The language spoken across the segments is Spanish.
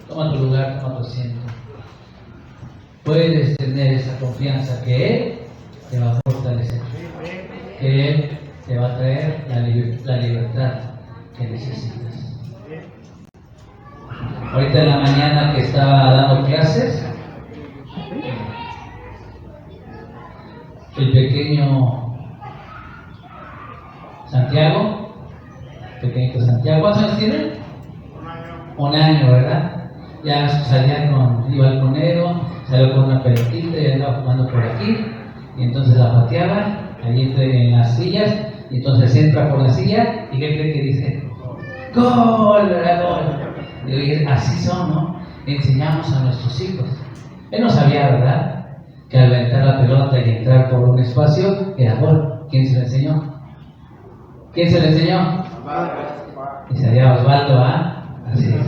Toma tu lugar, toma tu asiento. Puedes tener esa confianza que Él te va a fortalecer, que Él te va a traer la libertad que necesitas. Ahorita en la mañana que estaba dando clases, el pequeño Santiago, pequeñito Santiago, ¿cuántos años tiene? Un año, ¿verdad? Ya salía iba al conero, salió con una pelotita y andaba jugando por aquí, y entonces la pateaba, allí en las sillas, y entonces entra por la silla, ¿y qué cree que dice? ¡Gol! ¿Verdad? ¡Gol! Y así son, ¿no? Enseñamos a nuestros hijos. Él no sabía, ¿verdad?, que al aventar la pelota y entrar por un espacio era gol. ¿Quién se lo enseñó? ¿Quién se lo enseñó? Y sería Osvaldo, ¿ah? Así es.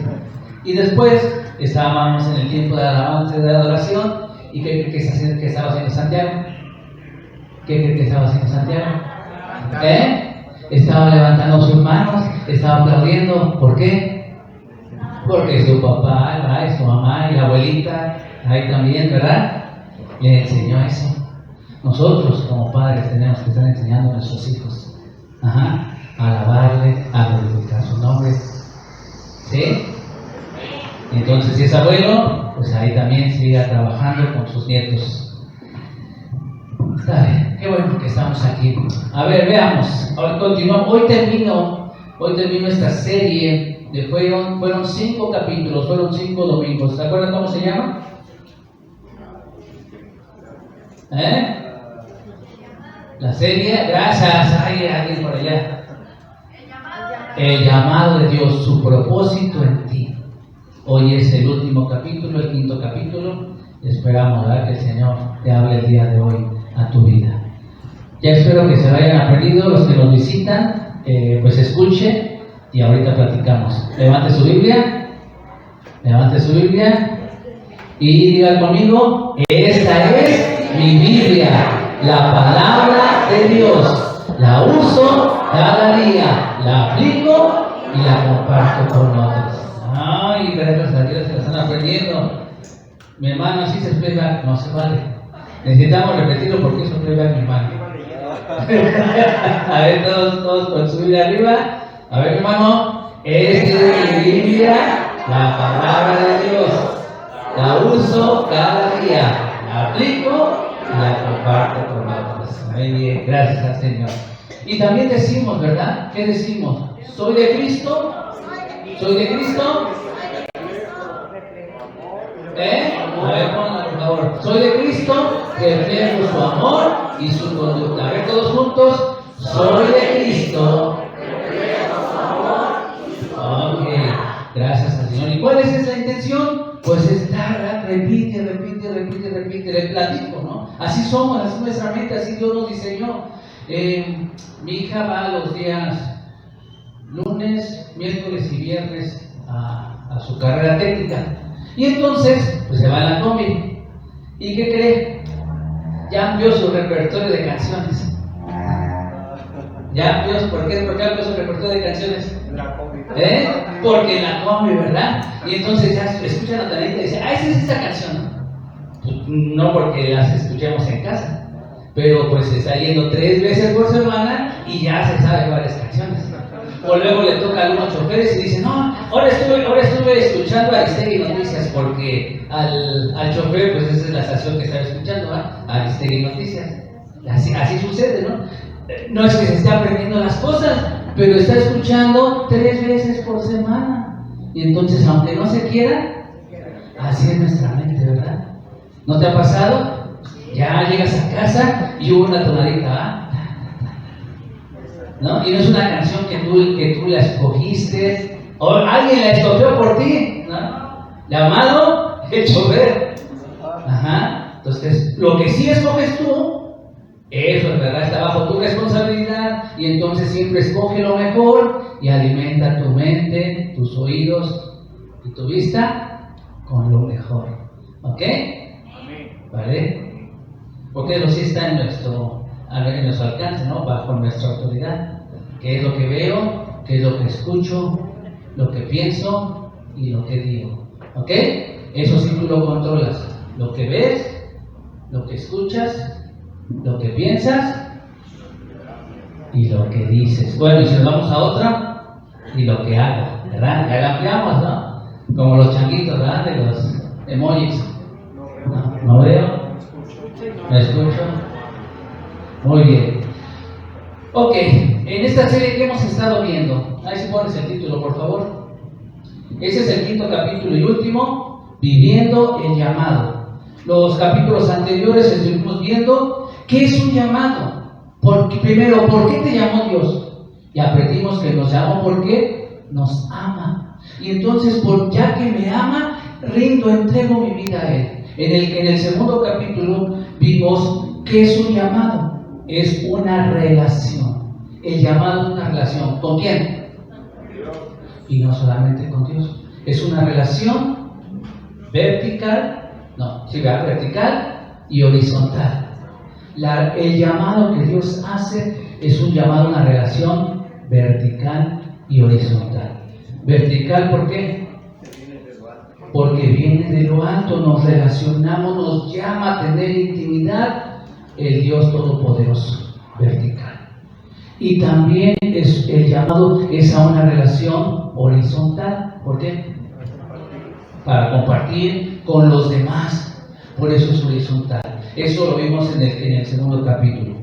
Y después estábamos en el tiempo de alabanza y de adoración. ¿Y qué cree que estaba haciendo Santiago? ¿Qué cree que estaba haciendo Santiago? Estaba levantando sus manos, estaba aplaudiendo. ¿Por qué? Porque su papá, ¿verdad?, y su mamá y la abuelita, ahí también, ¿verdad?, le enseñó eso. Nosotros como padres tenemos que estar enseñando a nuestros hijos a alabarle, a glorificar su nombre. ¿Sí? Entonces, si es abuelo, pues ahí también siga trabajando con sus nietos. Está bien, qué bueno que estamos aquí. A ver, veamos. Hoy continuamos. Hoy termino esta serie. Fueron 5 capítulos, fueron 5 domingos. ¿Se acuerdan cómo se llama? La serie, gracias, hay alguien por allá. El llamado de Dios, su propósito en ti. Hoy es el último capítulo, el 5º capítulo. Esperamos, ¿verdad?, que el Señor te hable el día de hoy a tu vida. Ya espero que se vayan aprendido los que nos visitan, pues escuche y ahorita platicamos. Levante su Biblia y diga conmigo: esta es mi Biblia, la palabra de Dios. La uso cada día, la aplico y la comparto con otros. Ay, gracias a Dios, se la están aprendiendo. Mi hermano, así se explica, no se vale. Necesitamos repetirlo porque eso prueba mi hermano. A ver, todos con su Biblia arriba. A ver, mi hermano, esta es mi Biblia, la palabra de Dios. La uso cada día, la aplico y la comparto con otros. Muy bien, gracias al Señor. Y también decimos, ¿verdad? ¿Qué decimos? ¿Soy de Cristo? ¿Soy de Cristo? A ver, ponla, por favor. Soy de Cristo, reflejo su amor y su conducta. A ver, todos juntos. Soy de Cristo. Ok, gracias al Señor. ¿Y cuál es esa intención? Pues estar, repite, le platico, ¿no? Así somos, así nuestra mente, así Dios nos diseñó. Mi hija va los días lunes, miércoles y viernes a su carrera técnica. Y entonces, pues se va en la combi. ¿Y qué cree? Ya amplió su repertorio de canciones. ¿Ya amplió? ¿Por qué amplió su repertorio de canciones? Porque en la combi, ¿verdad? Y entonces ya escuchan a Tanita y dicen: esa es esta canción. Pues no porque las escuchemos en casa, pero pues está yendo 3 veces por semana y ya se sabe varias canciones. O luego le toca a algunos choferes y dicen: no, ahora estuve escuchando Aristegui Noticias, porque al chofer, pues esa es la estación que estaba escuchando, Aristegui Noticias. Así sucede, ¿no? No es que se esté aprendiendo las cosas, pero está escuchando 3 veces por semana. Y entonces, aunque no se quiera, así es nuestra mente, ¿verdad? ¿No te ha pasado? Ya llegas a casa y hubo una tonadita, ¿no? Y no es una canción que tú la escogiste, o alguien la escogió por ti, ¿no? Llamado el chofer. Entonces, lo que sí escoges tú, eso es verdad, está bajo tu responsabilidad, y entonces siempre escoge lo mejor y alimenta tu mente, tus oídos y tu vista con lo mejor. ¿Ok? ¿Vale? Porque eso sí está en nuestro alcance, ¿no? Bajo nuestra autoridad. ¿Qué es lo que veo? ¿Qué es lo que escucho? Lo que pienso y lo que digo. ¿Ok? Eso sí tú lo controlas. Lo que ves, lo que escuchas, lo que piensas y lo que dices. Bueno, y si nos vamos a otra, y lo que hago, ¿verdad? Ya la ampliamos, ¿no? Como los changuitos, ¿verdad? De los emojis. No veo. ¿Me escucho? Muy bien. Ok, en esta serie que hemos estado viendo, ahí si pones el título, por favor. Ese es el quinto capítulo y último, viviendo el llamado. Los capítulos anteriores estuvimos viendo qué es un llamado. Primero, ¿por qué te llamó Dios? Y aprendimos que nos llamó porque nos ama. Y entonces, ya que me ama, entrego mi vida a Él. En el segundo capítulo vimos qué es un llamado. Es una relación. El llamado es una relación. ¿Con quién? Y no solamente con Dios. Es una relación vertical y horizontal. El llamado que Dios hace es un llamado a una relación vertical y horizontal. Vertical, ¿por qué? Porque viene de lo alto, nos relacionamos, nos llama a tener intimidad el Dios Todopoderoso, vertical. Y también el llamado es a una relación horizontal. ¿Por qué? Para compartir con los demás. Por eso es horizontal. Eso lo vimos en el segundo capítulo.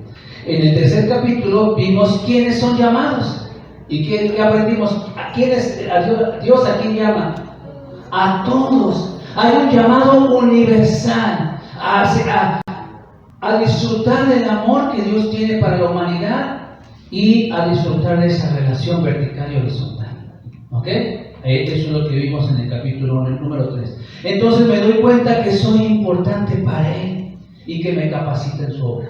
En el tercer capítulo vimos quiénes son llamados. ¿Y qué aprendimos? Dios a quién llama? A todos. Hay un llamado universal a disfrutar del amor que Dios tiene para la humanidad y a disfrutar de esa relación vertical y horizontal. ¿Ok? Eso es lo que vimos en el capítulo número 3. Entonces me doy cuenta que soy importante para Él y que me capacita en su obra.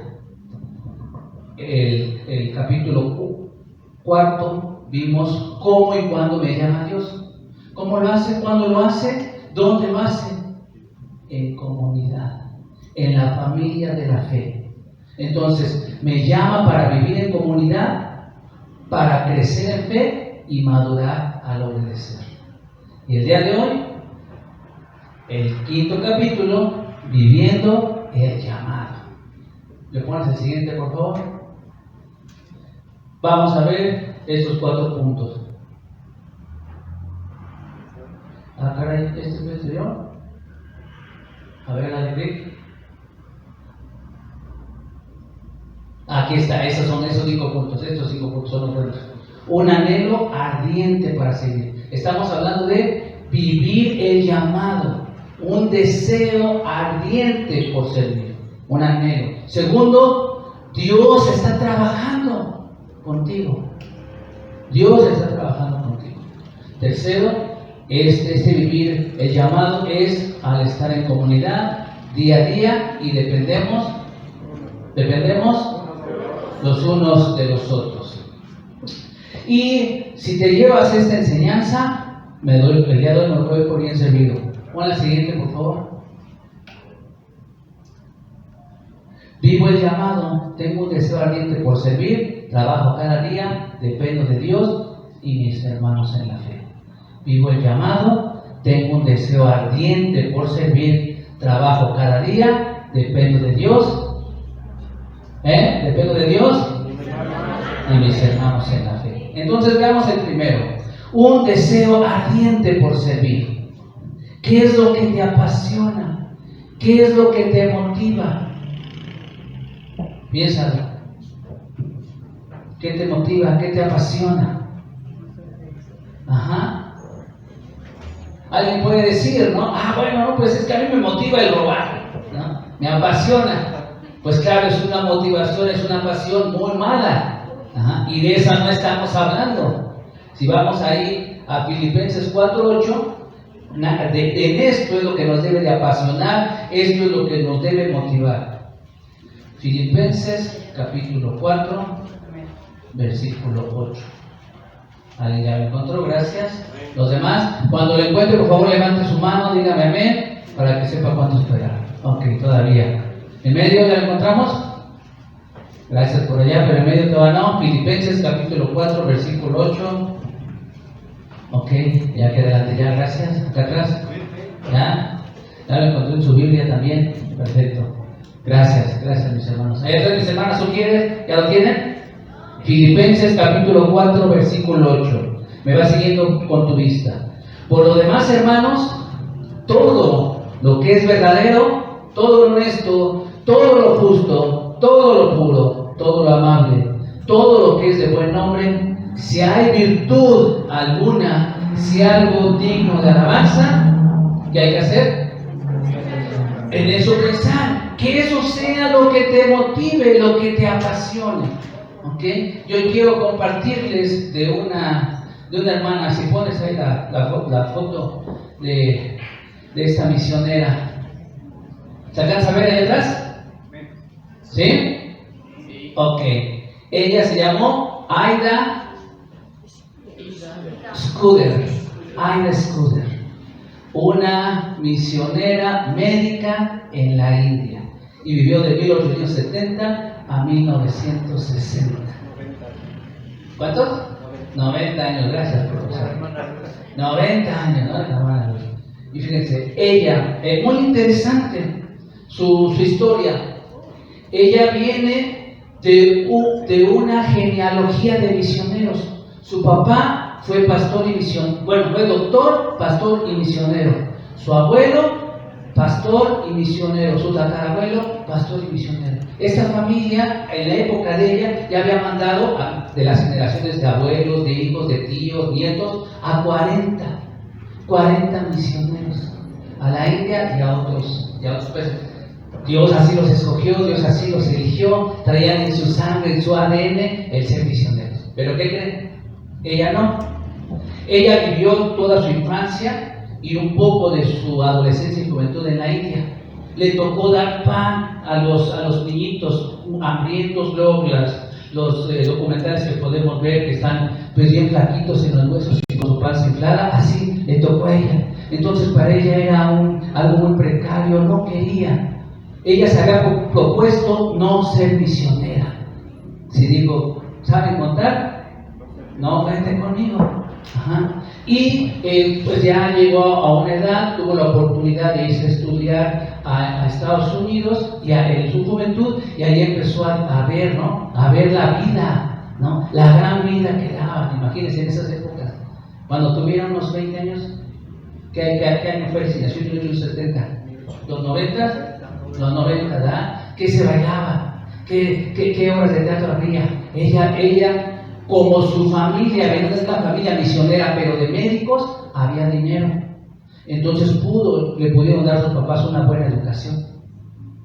El capítulo 4 vimos cómo y cuándo me llama Dios. ¿Cómo lo hace? ¿Cuándo lo hace? ¿Dónde lo hace? En comunidad, en la familia de la fe. Entonces me llama para vivir en comunidad, para crecer en fe y madurar al obedecer. Y el día de hoy, el quinto capítulo, viviendo el llamado. ¿Le pones el siguiente, por favor? Vamos a ver estos 4 puntos. Ah, caray, ¿este es el exterior? A ver, la de Rick. Aquí está, esos 5 puntos. Estos 5 puntos son los buenos. Un anhelo ardiente para seguir. Estamos hablando de vivir el llamado. Un deseo ardiente por servir. Un anhelo. Segundo, Dios está trabajando contigo. Dios está trabajando contigo. Tercero, este vivir el llamado es al estar en comunidad día a día y dependemos los unos de los otros. Y si te llevas esta enseñanza, el día de hoy me doy por bien servido. Pon la siguiente, por favor. Vivo el llamado, tengo un deseo ardiente por servir, trabajo cada día, dependo de Dios y mis hermanos en la fe. Vivo el llamado, tengo un deseo ardiente por servir, trabajo cada día, dependo de Dios. Dependo de Dios y mis hermanos en la fe. Entonces veamos el primero. Un deseo ardiente por servir. ¿Qué es lo que te apasiona? ¿Qué es lo que te motiva? Piénsalo. ¿Qué te motiva? ¿Qué te apasiona? Ajá. Alguien puede decir, ¿no? Bueno, pues es que a mí me motiva el robar, ¿no? Me apasiona. Pues claro, es una motivación, es una pasión muy mala. Ajá. Y de esa no estamos hablando. Si vamos ahí a Filipenses 4:8, en esto es lo que nos debe de apasionar, esto es lo que nos debe motivar. Filipenses capítulo 4, versículo 8. ¿Alguien ya lo encontró? Gracias. Los demás, cuando lo encuentre, por favor, levante su mano, dígame amén, para que sepa cuánto esperar. Ok, todavía. ¿En medio ya lo encontramos? Gracias por allá, pero en medio todavía no. Filipenses capítulo 4, versículo 8. Ok, ya que adelante ya, gracias. Acá atrás. Ya lo encontré en su Biblia también. Perfecto. Gracias, gracias mis hermanos. Ahí están mis hermanas, ¿sugieres? ¿Ya lo tienen? Filipenses capítulo 4, versículo 8. Me va siguiendo con tu vista. Por lo demás, hermanos, todo lo que es verdadero, todo lo honesto, todo lo justo, todo lo puro, todo lo amable, todo lo que es de buen nombre, si hay virtud alguna, si algo digno de alabanza, ¿qué hay que hacer? En eso pensar, que eso sea lo que te motive, lo que te apasione. ¿Okay? Yo quiero compartirles de una hermana. Si pones ahí la foto de esta misionera, ¿se alcanza a ver ahí atrás? ¿Sí? Ok. Ella se llamó Aida Scudder. Aida Scudder, una misionera médica en la India, y vivió de 1870 a 1960. ¿Cuántos? 90 años, gracias, profesor. 90 años, ¿no? Y fíjense, ella, es muy interesante su historia. Ella viene de una genealogía de misioneros. Su papá fue pastor y fue doctor, pastor y misionero. Su abuelo, pastor y misionero. Su tatarabuelo, pastor y misionero. Esta familia, en la época de ella, ya había mandado de las generaciones de abuelos, de hijos, de tíos, nietos, a 40 misioneros a la India y a otros países. Dios así los escogió, Dios así los eligió, traían en su sangre, en su ADN, el ser misioneros. ¿Pero qué creen? Ella no. Ella vivió toda su infancia y un poco de su adolescencia y juventud en la India. Le tocó dar pan a los niñitos hambrientos. Luego los documentales que podemos ver que están pues bien flaquitos en los huesos y con su panza inflada, así le tocó a ella. Entonces para ella era algo muy precario, no quería. Ella se había propuesto no ser misionera. Si digo, ¿saben contar? No, vente conmigo. Ajá. Y pues ya llegó a una edad, tuvo la oportunidad de irse a estudiar a Estados Unidos en su juventud, y ahí empezó a ver, ¿no? A ver la vida, ¿no? La gran vida que daban. Imagínense en esas épocas, cuando tuvieron unos 20 años. ¿Qué año fue? Si nació en 1970. ¿Los 90? Los 90, ¿verdad? ¿Qué se bailaba? ¿Qué obras de teatro había? Ella, como su familia, venía de una familia misionera, pero de médicos, había dinero. Entonces le pudieron dar a sus papás una buena educación.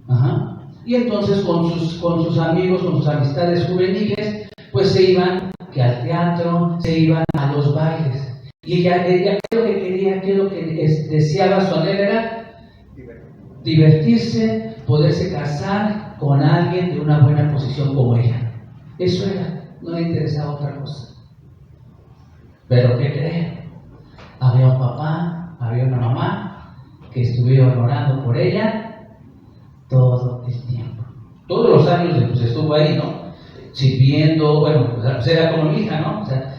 Ajá. Y entonces con sus amigos, con sus amistades juveniles, pues se iban que al teatro, se iban a los bailes. Y ella qué es lo que quería, qué es lo que deseaba, su anhelo era divertirse, poderse casar con alguien de una buena posición como ella. Eso era, no le interesaba otra cosa. Pero ¿qué creen? Había un papá, había una mamá que estuvieron orando por ella todo el tiempo. Todos los años pues estuvo ahí, ¿no? Sirviendo, bueno, pues era como mi hija, ¿no? O sea,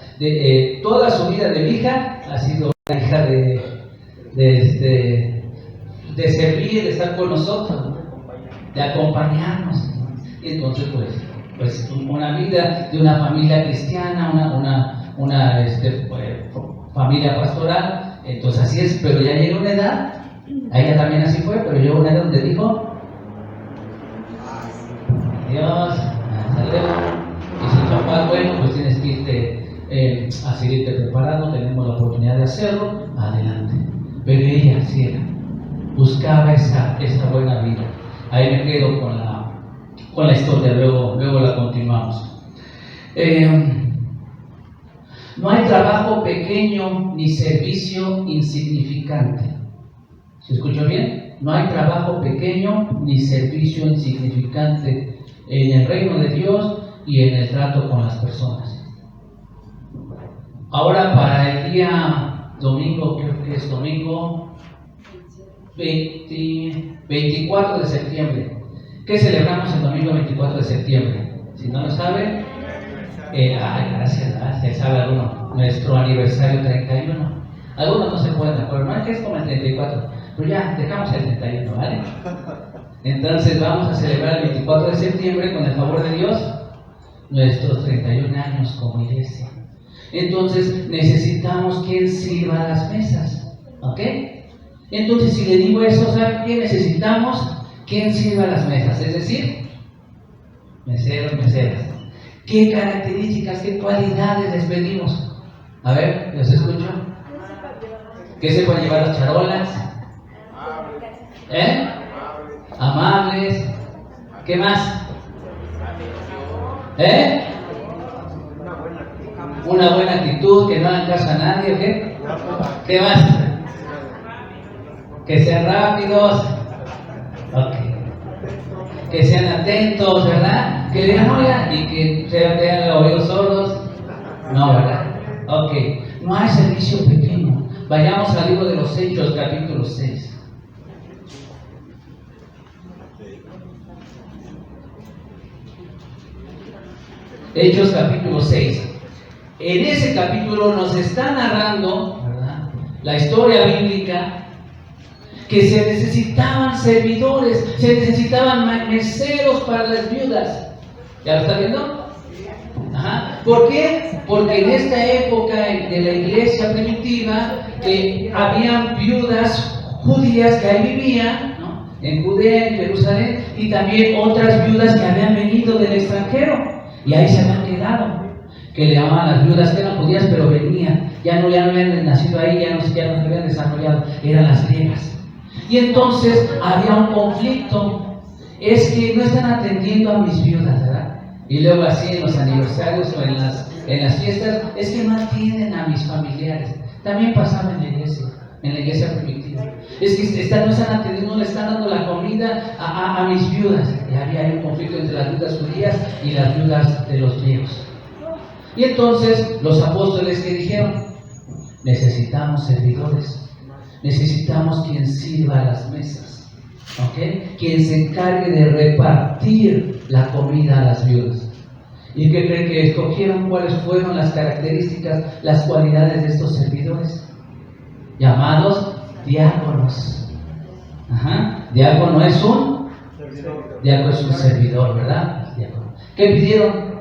toda su vida de mi hija ha sido una hija de servir, de estar con nosotros, ¿no? De acompañarnos, ¿no? Y entonces pues una vida de una familia cristiana, una familia pastoral. Entonces así es, pero ya llegó una edad, a ella también así fue, pero llegó una edad donde dijo Dios, hasta luego. Y si papá, bueno, pues tienes que irte a seguirte preparando, tenemos la oportunidad de hacerlo, adelante. Pero ella sí era, buscaba esa buena vida. Ahí me quedo con la historia, luego la continuamos. No hay trabajo pequeño ni servicio insignificante. ¿Se escuchó bien? No hay trabajo pequeño ni servicio insignificante en el reino de Dios y en el trato con las personas. Ahora para el día domingo, creo que es domingo 24 de septiembre. ¿Qué celebramos el domingo 24 de septiembre? Si no lo saben, gracias, sabe alguno, nuestro aniversario 31. Algunos no se pueden de acuerdo, no, que es como el 34, pero ya dejamos el 31, ¿vale? Entonces vamos a celebrar el 24 de septiembre, con el favor de Dios, nuestros 31 años como iglesia. Entonces necesitamos quien sirva a las mesas, ¿ok? Entonces si le digo eso, ¿saben qué? Necesitamos quien sirva a las mesas, es decir, meseros, meseras. ¿Qué características, qué cualidades les pedimos? A ver, ¿los escucho? ¿Qué se pueden llevar las charolas? Amables. ¿Qué más? Una buena actitud, que no hagan caso a nadie, ¿o qué? ¿Qué más? Que sean rápidos. Ok. Que sean atentos, ¿verdad? Que digan, oigan, y que tengan los oídos sordos. No, ¿verdad? Ok. No hay servicio pequeño. Vayamos al libro de los Hechos, capítulo 6. Hechos, capítulo 6. En ese capítulo nos está narrando, ¿verdad?, la historia bíblica, que se necesitaban servidores, se necesitaban meseros para las viudas. ¿Ya lo está viendo? Ajá. ¿Por qué? Porque en esta época de la iglesia primitiva habían viudas judías que ahí vivían, ¿no?, en Judea, en Jerusalén, y también otras viudas que habían venido del extranjero y ahí se habían quedado, que le llamaban las viudas, que eran judías pero venían, ya no habían nacido ahí, ya no se habían desarrollado, eran las griegas. Y entonces había un conflicto, es que no están atendiendo a mis viudas, ¿verdad? Y luego así en los aniversarios o en las fiestas, es que no atienden a mis familiares. También pasaba en la iglesia primitiva. Es que no están atendiendo, no le están dando la comida a mis viudas. Y había un conflicto entre las viudas judías y las viudas de los griegos. Y entonces los apóstoles, que dijeron: necesitamos servidores, necesitamos quien sirva a las mesas, ¿ok? Quien se encargue de repartir la comida a las viudas. ¿Y qué creen que escogieron? ¿Cuáles fueron las características, las cualidades de estos servidores? Llamados diáconos. Ajá. Diácono es un servidor, ¿verdad? Diácono. ¿Qué pidieron?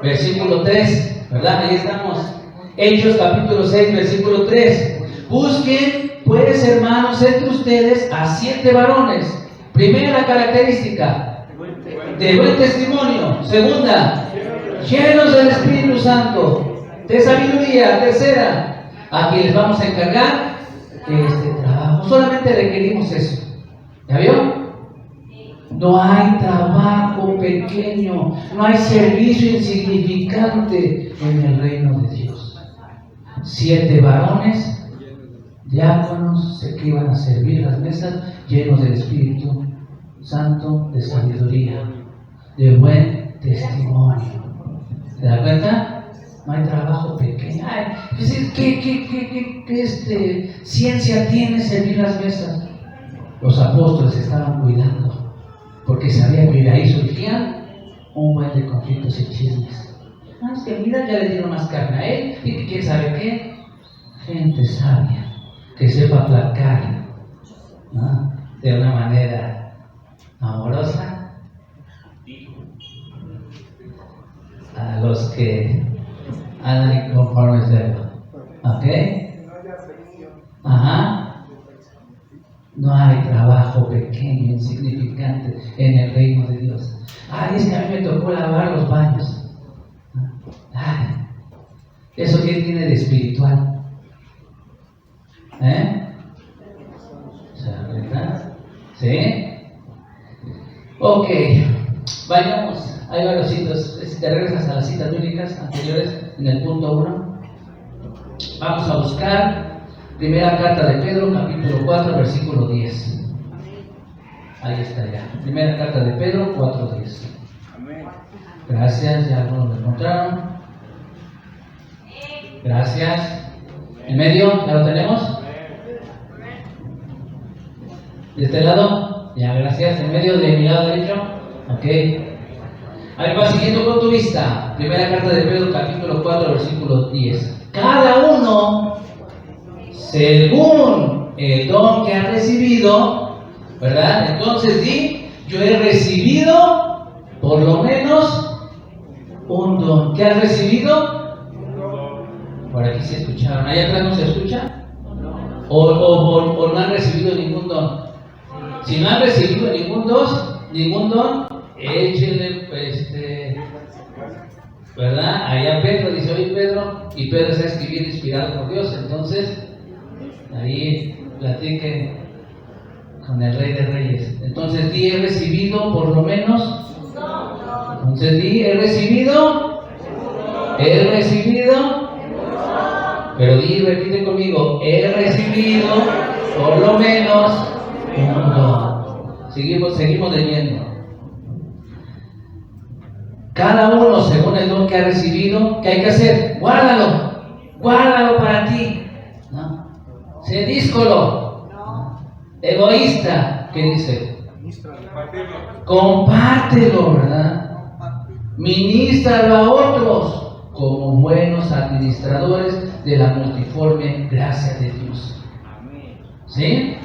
Versículo 3, ¿verdad? Ahí estamos. Hechos capítulo 6, versículo 3. Busquen, pues, hermanos, entre ustedes a 7 varones. Primera característica, de buen testimonio. Segunda, llenos del Espíritu Santo, de sabiduría. Tercera, a quienes vamos a encargar este trabajo. Solamente requerimos eso. ¿Ya vio? No hay trabajo pequeño, no hay servicio insignificante en el reino de Dios. 7 varones, diáconos, que iban a servir las mesas, llenos del Espíritu Santo, de sabiduría, de buen testimonio. ¿Se da cuenta? No hay trabajo pequeño. Ay, ¿qué ciencia tiene servir las mesas? Los apóstoles estaban cuidando, porque sabían que de ahí surgían un buen de conflictos y chismes. Es que mira, ya le dieron más carne a él, y quién sabe qué. Gente sabia, que sepa aplacar, ¿no?, de una manera amorosa a los que andan inconformes de él. ¿Ok? Ajá. No hay trabajo pequeño, insignificante en el reino de Dios. Ay, es que a mí me tocó lavar los baños. Ay, ¿eso qué tiene de espiritual? ¿Verdad? ¿Sí? Ok, vayamos. Hay varios citas. Si te regresas a las citas bíblicas anteriores, en el punto 1, vamos a buscar primera carta de Pedro, capítulo 4, versículo 10. Ahí está ya. Primera carta de Pedro, 4:10. Gracias, ya algunos lo encontraron. Gracias. ¿En medio? ¿Ya lo tenemos? ¿De este lado? Ya, gracias. ¿En medio de mi lado derecho? Ok. Ahí va, siguiendo con tu vista. Primera carta de Pedro, capítulo 4, versículo 10. cada uno según el don que ha recibido, ¿verdad? Entonces di, yo he recibido por lo menos un don. ¿Qué has recibido? Por aquí se escucharon. ¿Allá atrás no se escucha? ¿O no han recibido ningún don? Si no han recibido ningún don, échenle, ¿verdad? Allá Pedro dice, oye Pedro, y Pedro está escribiendo inspirado por Dios, entonces ahí platiquen con el Rey de Reyes. Entonces di, he recibido por lo menos. Entonces di, he recibido. Pero di, repite conmigo, he recibido por lo menos un don. Seguimos leyendo. Cada uno según el don que ha recibido, ¿qué hay que hacer? Guárdalo para ti. ¿No? Sé díscolo, egoísta, ¿qué dice? Compártelo, ¿verdad? Ministralo a otros como buenos administradores de la multiforme gracia de Dios. ¿Sí?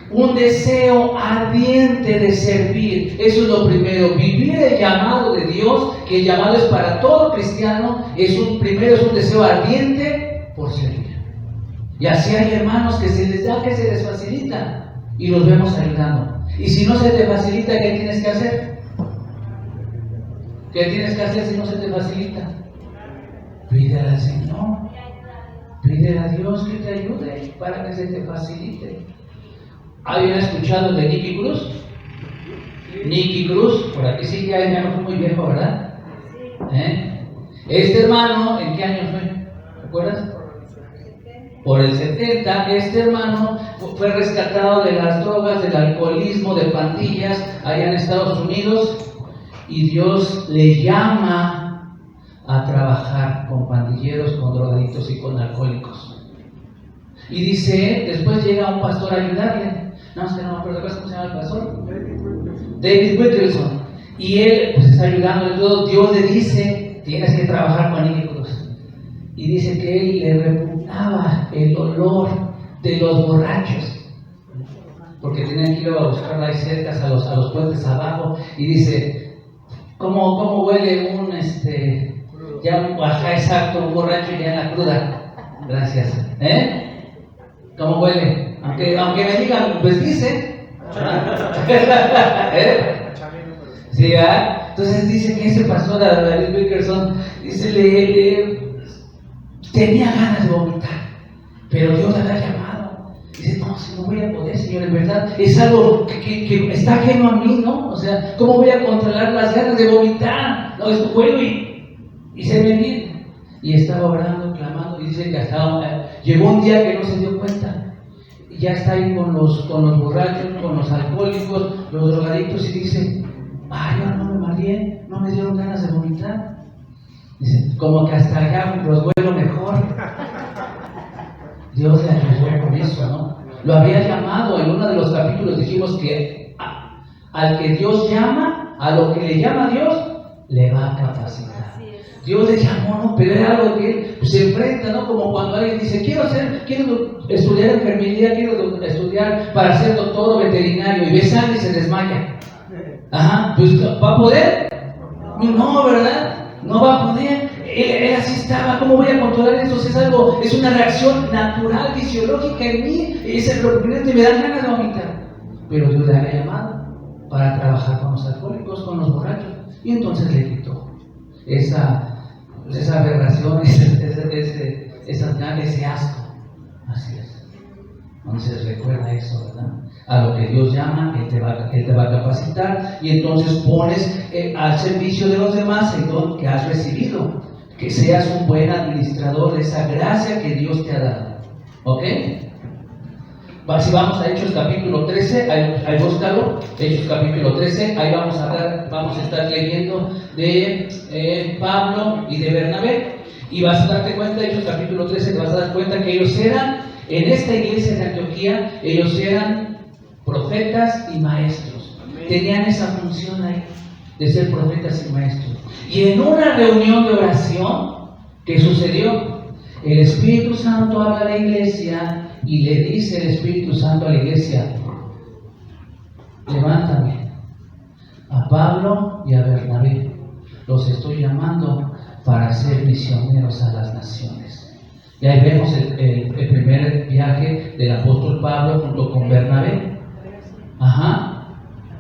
Un deseo ardiente de servir, eso es lo primero. Vivir el llamado de Dios, que el llamado es para todo cristiano, es un deseo ardiente por servir. Y así hay hermanos que se les da, que se les facilita, y los vemos ayudando. Y si no se te facilita, ¿qué tienes que hacer? ¿Qué tienes que hacer si no se te facilita? Pídele al Señor, pídele a Dios que te ayude para que se te facilite. ¿Alguien ha escuchado de Nicky Cruz? Nicky Cruz, por aquí sí, ya no fue muy viejo, ¿verdad? Este hermano, ¿en qué año fue? ¿Recuerdas? Por el 70, este hermano fue rescatado de las drogas, del alcoholismo, de pandillas, allá en Estados Unidos, y Dios le llama a trabajar con pandilleros, con drogadictos y con alcohólicos. Y dice, después llega un pastor a ayudarle. No me acuerdo cómo se llama el pastor. David Wilkerson. Y él pues está ayudando en todo. Dios le dice, tienes que trabajar con Nicky Cruz. Y dice que él le repugnaba el olor de los borrachos, porque tenían que ir a buscarla ahí cerca a los puentes abajo. Y dice, ¿cómo huele un un borracho ya en la cruda? Gracias. ¿Cómo huele? Aunque me digan, pues dice. Sí, ¿verdad? Entonces dice que ese pastor, David Wilkerson, dice, tenía ganas de vomitar, pero Dios le había llamado. Dice, no voy a poder, Señor, en verdad, es algo que está ajeno a mí, ¿no? O sea, ¿cómo voy a controlar las ganas de vomitar? No, es bueno y se me viene. Y estaba orando, clamando, y dice que hasta llegó un día que no se dio cuenta. Y ya está ahí con los borrachos, con los alcohólicos, los drogadictos, y dice, yo no me mareé, no me dieron ganas de vomitar. Dice, como que hasta allá los vuelo mejor. Dios le ayudó con eso, ¿no? Lo había llamado, en uno de los capítulos dijimos que al que Dios llama, a lo que le llama Dios, le va a capacitar. Dios le llamó, ¿no? Pero era algo que él se enfrenta, ¿no? Como cuando alguien dice, quiero estudiar enfermería, quiero estudiar para ser doctor o veterinario, y ve sangre y se desmaya. Pues ¿va a poder? No, ¿verdad? No va a poder. Él así estaba. ¿Cómo voy a controlar esto? Es una reacción natural, fisiológica en mí. Es lo primero que me da ganas de vomitar. Pero Dios le había llamado para trabajar con los alcohólicos, con los borrachos. Y entonces le quitó esa aberración, ese asco. Así es. Entonces recuerda eso, ¿verdad? A lo que Dios llama, Él te va a capacitar, y entonces pones al servicio de los demás el don que has recibido, que seas un buen administrador de esa gracia que Dios te ha dado. ¿Ok? Si vamos a Hechos capítulo 13, ahí búscalo, Hechos capítulo 13, ahí vamos a estar leyendo de Pablo y de Bernabé, y vas a darte cuenta, Hechos capítulo 13, te vas a dar cuenta que ellos eran, en esta iglesia de Antioquía, ellos eran profetas y maestros. Tenían esa función ahí, de ser profetas y maestros. Y en una reunión de oración, ¿qué sucedió? El Espíritu Santo habla a la iglesia y le dice el Espíritu Santo a la iglesia: levántame, a Pablo y a Bernabé, los estoy llamando para ser misioneros a las naciones. Y ahí vemos el primer viaje del apóstol Pablo junto con Bernabé.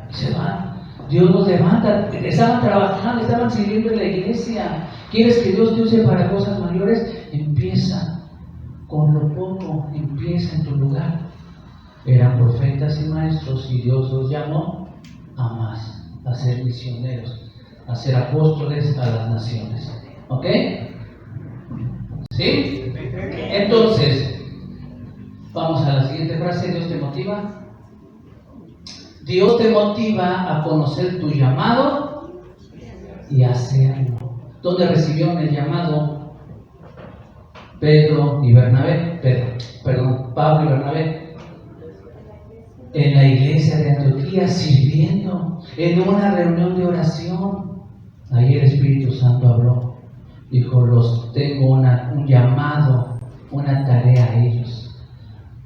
Se van. Dios los levanta. Estaban trabajando, estaban sirviendo en la iglesia. ¿Quieres que Dios te use para cosas mayores? Empieza con lo poco, empieza en tu lugar. Eran profetas y maestros y Dios los llamó a más, a ser misioneros, a ser apóstoles a las naciones. ¿Ok? ¿Sí? Entonces, vamos a la siguiente frase. Dios te motiva. Dios te motiva a conocer tu llamado y hacerlo. ¿Dónde recibieron el llamado Pedro y Bernabé? Pablo y Bernabé. En la iglesia de Antioquía, sirviendo, en una reunión de oración. Ahí el Espíritu Santo habló. Dijo: los tengo un llamado, una tarea a ellos.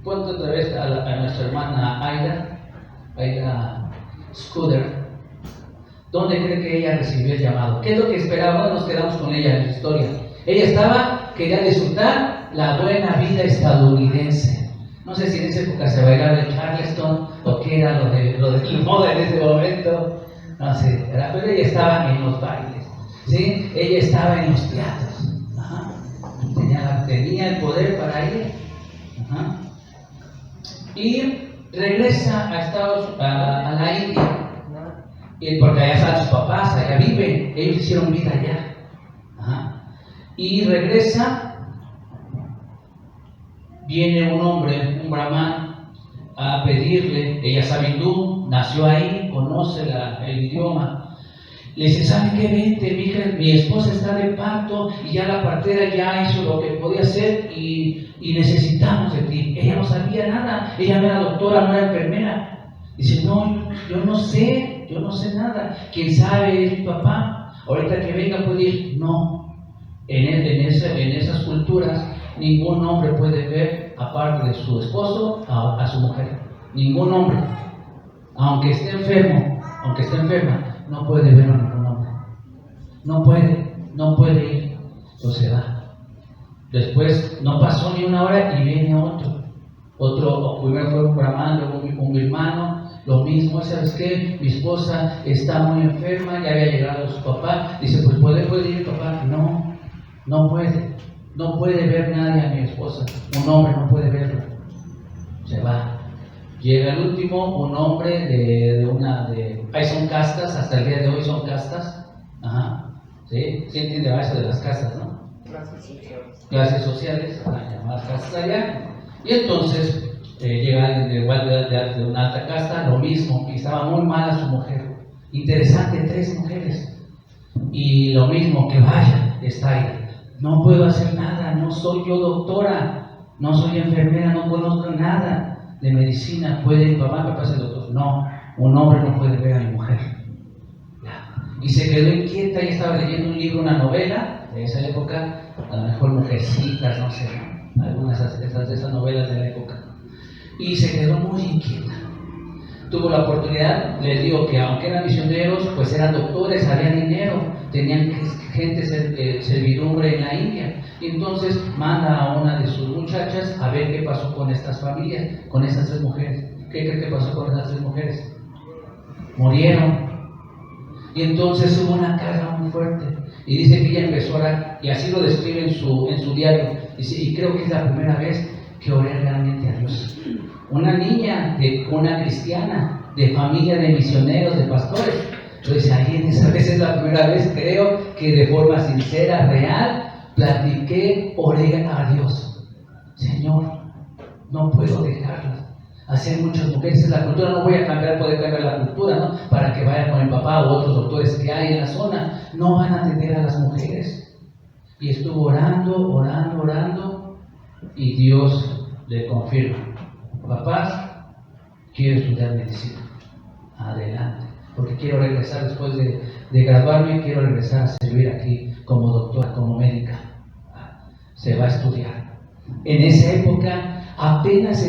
Ponte otra vez a nuestra hermana Aida Scudder. ¿Dónde cree que ella recibió el llamado? ¿Qué es lo que esperaba? Nos quedamos con ella en su historia. Ella quería disfrutar la buena vida estadounidense. No sé si en esa época se bailaba el Charleston o qué era lo de moda en ese momento. No sé, pero ella estaba en los bailes. ¿Sí? Ella estaba en los teatros. Tenía el poder para ir. Y regresa a la India. Porque allá están sus papás, allá viven. Ellos hicieron vida allá. Y regresa. Viene un hombre, un brahman, a pedirle. Ella sabe hindú, nació ahí, conoce el idioma. Le dice: ¿sabe qué? Vente, mi esposa está de parto y ya la partera ya hizo lo que podía hacer y necesitamos de ti. Ella no sabía nada, ella no era doctora, no era enfermera. Dice: no, yo no sé nada. ¿Quién sabe? Es mi papá. Ahorita que venga puede ir. No, en esas culturas ningún hombre puede ver, aparte de su esposo, a su mujer. Ningún hombre, aunque esté enferma, no puede ver a ningún hombre. No puede ir. Entonces va. Después no pasó ni una hora y viene otro. Primero fue un brahman, luego un birmano. Lo mismo. ¿Sabes qué? Mi esposa está muy enferma, ya había llegado su papá. Dice: pues puede ir papá. No puede. No puede ver nadie a mi esposa. Un hombre no puede verlo. Se va. Llega el último, un hombre ahí son castas, hasta el día de hoy son castas. ¿Sí? ¿Sí entiende eso de las castas, no? Clases sociales, llamadas castas allá. Y entonces llega alguien de una alta casta, lo mismo, y estaba muy mala su mujer. Interesante, 3 mujeres. Y lo mismo, que vaya, está ahí. No puedo hacer nada, no soy yo doctora, no soy enfermera, no conozco nada de medicina. ¿Puede papá es el doctor? No, un hombre no puede ver a mi mujer. Y se quedó inquieta y estaba leyendo un libro, una novela de esa época, a lo mejor Mujercitas, no sé, algunas de esas novelas de la época. Y se quedó muy inquieta. Tuvo la oportunidad, les digo que aunque eran misioneros, pues eran doctores, había dinero, tenían gente servidumbre en la India. Y entonces manda a una de sus muchachas a ver qué pasó con estas familias, con estas 3 mujeres. ¿Qué cree que pasó con estas 3 mujeres? Murieron. Y entonces hubo una carga muy fuerte. Y dice que ella empezó a orar, y así lo describe en su diario. Dice: y creo que es la primera vez que oré realmente a Dios. Una niña de una cristiana, de familia de misioneros, de pastores. Entonces ahí en esa vez es la primera vez, creo, que de forma sincera, real, platiqué, oré a Dios. Señor, no puedo dejarlas. Hacer muchas mujeres en la cultura, no voy a poder cambiar la cultura, ¿no? Para que vaya con el papá o otros doctores que hay en la zona. No van a atender a las mujeres. Y estuvo orando, y Dios le confirma: papás, quiero estudiar medicina. Adelante. Porque quiero regresar después de graduarme, quiero regresar a servir aquí como doctora, como médica. se va a estudiar. En esa época apenas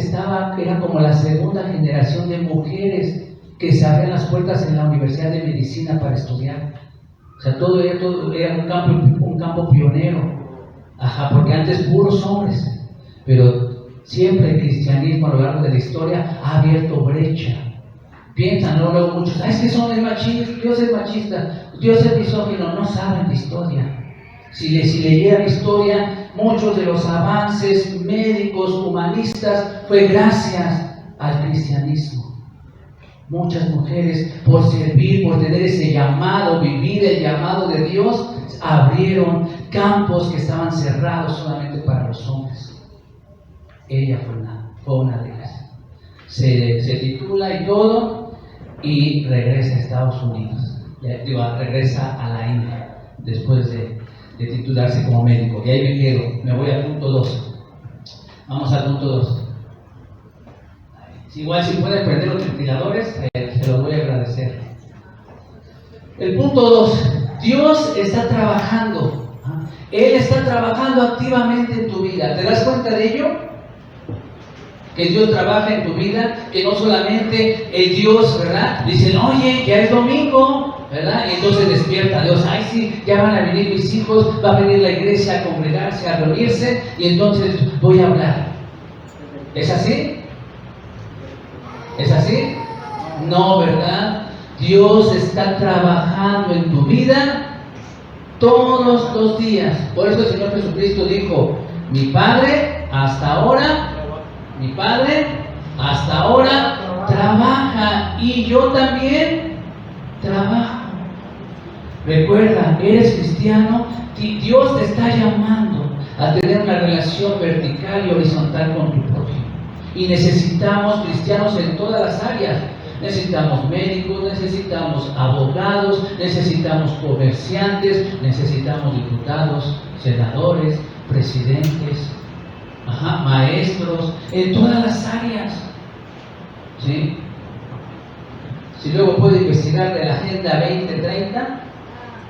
era como la segunda generación de mujeres que se abrían las puertas en la Universidad de Medicina para estudiar. O sea, todo era un campo pionero. Ajá, porque antes puros hombres. Pero siempre el cristianismo a lo largo de la historia ha abierto brecha. Piensan, ¿no? Luego muchos, es que Dios es machista, Dios es misógino, no saben de historia. Si leyeran historia, muchos de los avances médicos, humanistas, fue gracias al cristianismo. Muchas mujeres, por servir, por tener ese llamado, vivir el llamado de Dios, abrieron campos que estaban cerrados solamente para los hombres. Ella fue una de ellas. Se titula y todo, y regresa a Estados Unidos. Regresa a la India, después de titularse como médico. Y ahí me quedo, me voy al punto 2. Vamos al punto 2. Igual si pueden prender los ventiladores, se los voy a agradecer. El punto 2. Dios está trabajando. Él está trabajando activamente en tu vida. ¿Te das cuenta de ello? Que Dios trabaja en tu vida, que no solamente el Dios, ¿verdad? Dicen, oye, ya es domingo, ¿verdad? Y entonces despierta Dios, ay sí, ya van a venir mis hijos, va a venir la iglesia a congregarse, a reunirse, y entonces voy a hablar. ¿Es así? ¿Es así? No, ¿verdad? Dios está trabajando en tu vida todos los días. Por eso el Señor Jesucristo dijo, mi Padre hasta ahora trabaja y yo también trabajo. Recuerda, eres cristiano, Dios te está llamando a tener una relación vertical y horizontal con tu prójimo. Y necesitamos cristianos en todas las áreas. Necesitamos médicos, necesitamos abogados, necesitamos comerciantes, necesitamos diputados, senadores, presidentes, maestros, en todas las áreas. ¿Sí? Si luego puede investigar de la Agenda 2030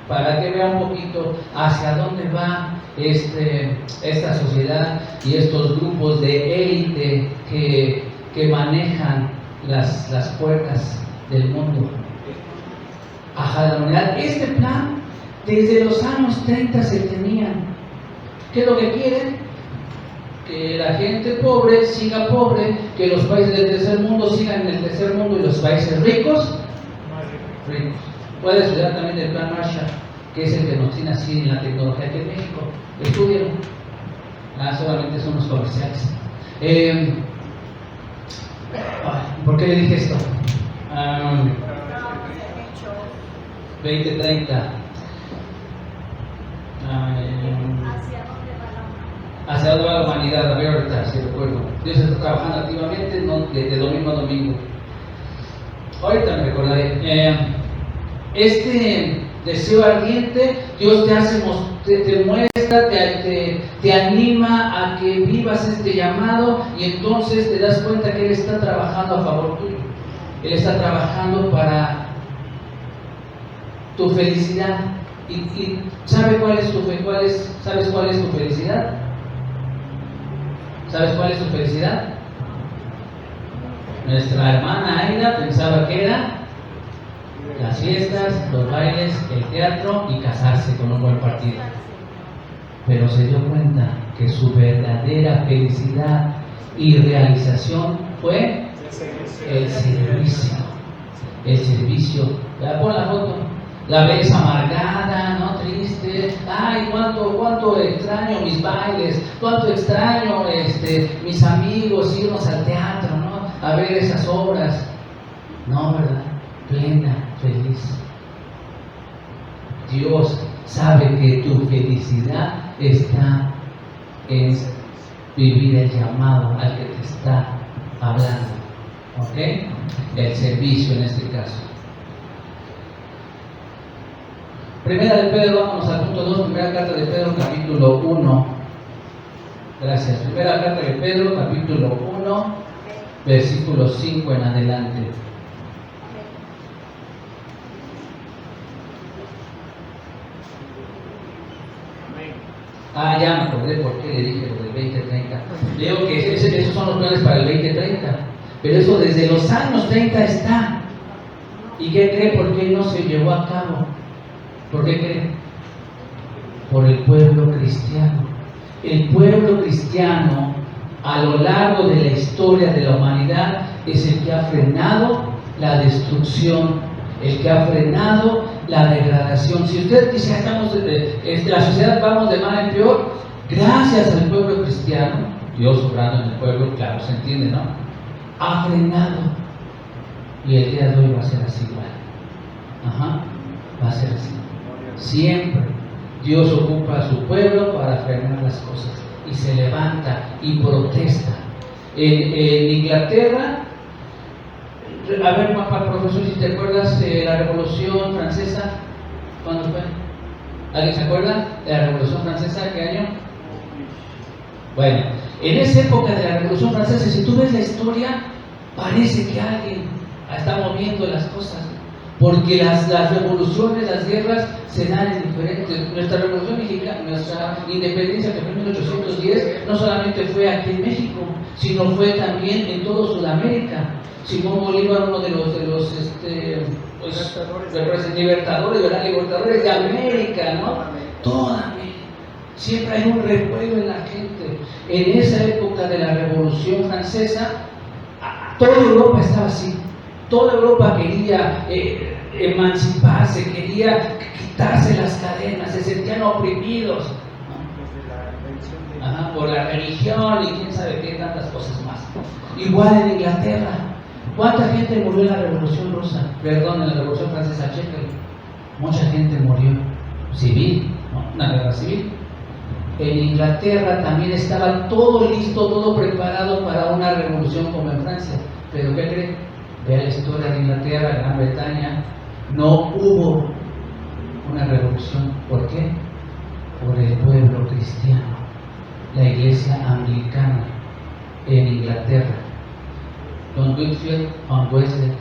para que vea un poquito hacia dónde va esta sociedad y estos grupos de élite que manejan las puertas del mundo. De la humanidad. Este plan desde los años 30 se tenía. ¿Qué es lo que quieren? Que la gente pobre siga pobre, que los países del tercer mundo sigan en el tercer mundo y los países ricos. Puede estudiar también el plan Marshall, que es el que nos tiene así en la tecnología aquí en México. Estudian. Solamente son los comerciales. ¿Por qué le dije esto? 2030. ¿Hacia dónde va la humanidad? A ver ahorita, si recuerdo. Dios está trabajando activamente de domingo a domingo. Ahorita me recordaré. Este deseo ardiente, Dios te muestra, te anima a que vivas este llamado, y entonces te das cuenta que Él está trabajando a favor tuyo. Él está trabajando para tu felicidad. ¿Y sabes cuál es tu felicidad? ¿Sabes cuál es tu felicidad? Nuestra hermana Aida pensaba que era las fiestas, los bailes, el teatro y casarse con un buen partido. Pero se dio cuenta que su verdadera felicidad y realización fue el servicio. El servicio. Pon la foto. La ves amargada, ¿no? Triste. Ay, cuánto extraño mis bailes, cuánto extraño mis amigos, irnos al teatro, ¿no? A ver esas obras. No, ¿verdad? Plena, feliz. Dios sabe que tu felicidad está en vivir el llamado al que te está hablando. ¿Ok? El servicio en este caso. Primera de Pedro, vamos al punto 2, primera carta de Pedro, capítulo 1. Gracias. Primera carta de Pedro, capítulo 1, versículo 5 en adelante. Ah, ya me acordé por qué le dije lo del 2030. Digo que esos son los planes para el 2030. Pero eso desde los años 30 está. ¿Y qué cree? ¿Por qué no se llevó a cabo? ¿Por qué cree? Por el pueblo cristiano. El pueblo cristiano, a lo largo de la historia de la humanidad, es el que ha frenado la destrucción, el que ha frenado la degradación. Si usted dice, la sociedad vamos de mal en peor, gracias al pueblo cristiano, Dios obrando en el pueblo, claro, se entiende, ¿no? Ha frenado. Y el día de hoy va a ser así igual. Va a ser así. Siempre Dios ocupa a su pueblo para frenar las cosas. Y se levanta y protesta. En Inglaterra, a ver, profesor, si te acuerdas de la Revolución Francesa, ¿cuándo fue? ¿Alguien se acuerda de la Revolución Francesa? ¿Qué año? Bueno, en esa época de la Revolución Francesa, si tú ves la historia, parece que alguien está moviendo las cosas, porque las revoluciones, las guerras se dan en diferentes. Nuestra revolución mexicana, nuestra independencia que fue en 1810, no solamente fue aquí en México, sino fue también en todo Sudamérica. Simón Bolívar, uno de los libertadores de América, ¿no? Toda América. Siempre hay un recuerdo en la gente. En esa época de la Revolución Francesa, toda Europa estaba así. Toda Europa quería emanciparse, quería quitarse las cadenas, se sentían oprimidos, ¿no? Por la religión y quién sabe qué, tantas cosas más. Igual en Inglaterra. ¿Cuánta gente murió en la Revolución Rusa? Perdón, en la Revolución Francesa, chécalo. Mucha gente murió civil, ¿no? Una guerra civil. En Inglaterra también estaba todo listo, todo preparado para una revolución como en Francia. ¿Pero qué creen? Vea la historia de Inglaterra, Gran Bretaña. No hubo una revolución. ¿Por qué? Por el pueblo cristiano. La iglesia anglicana en Inglaterra. Don Whitfield, John Wesley,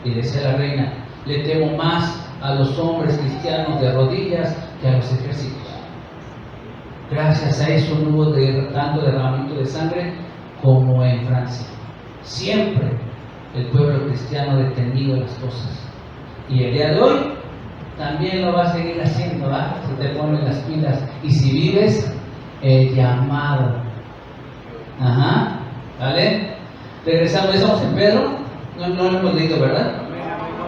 y decía la reina, le temo más a los hombres cristianos de rodillas que a los ejércitos. Gracias a eso no hubo tanto derramamiento de sangre como en Francia. Siempre el pueblo cristiano ha detenido las cosas. Y el día de hoy también lo va a seguir haciendo, ¿verdad? Si te ponen las pilas. Y si vives el llamado. ¿Vale? Regresamos, estamos en Pedro, no lo hemos leído, ¿verdad?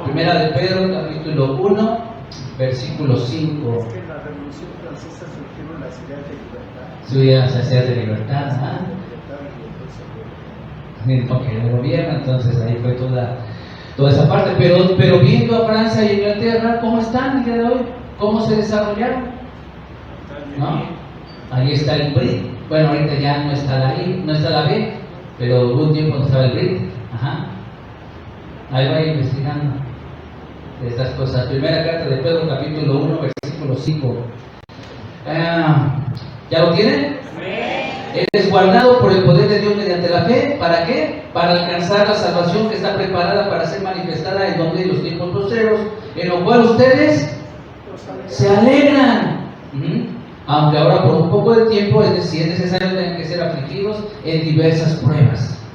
Primera de Pedro, capítulo 1, versículo 5. Es que en la Revolución Francesa surgieron las ideas de libertad. Surgieron las ideas de libertad, porque el gobierno, entonces ahí fue toda esa parte. Pero viendo a Francia y Inglaterra, ¿cómo están el día de hoy? ¿Cómo se desarrollaron? ¿No? Ahí está el BRIC. Bueno, ahorita ya no está la I, no está la B. Pero hubo un tiempo cuando estaba el BRIC. Ahí va investigando de estas cosas. Primera carta de Pedro, capítulo 1, versículo 5. ¿Ya lo tienen? Eres guardado por el poder de Dios mediante la fe. ¿Para qué? Para alcanzar la salvación que está preparada para ser manifestada en donde los tiempos postreros, en lo cual ustedes se alegran. Aunque ahora por un poco de tiempo, es decir, es necesario tener que ser afligidos en diversas pruebas,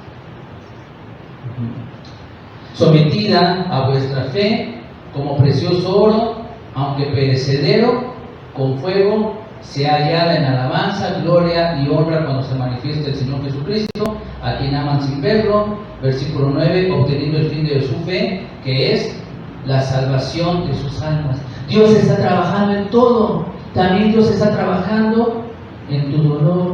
sometida a vuestra fe como precioso oro, aunque perecedero, con fuego, sea hallada en alabanza, gloria y honra cuando se manifieste el Señor Jesucristo, a quien aman sin verlo. Versículo 9, obteniendo el fin de su fe, que es la salvación de sus almas. Dios está trabajando en todo. También Dios está trabajando en tu dolor,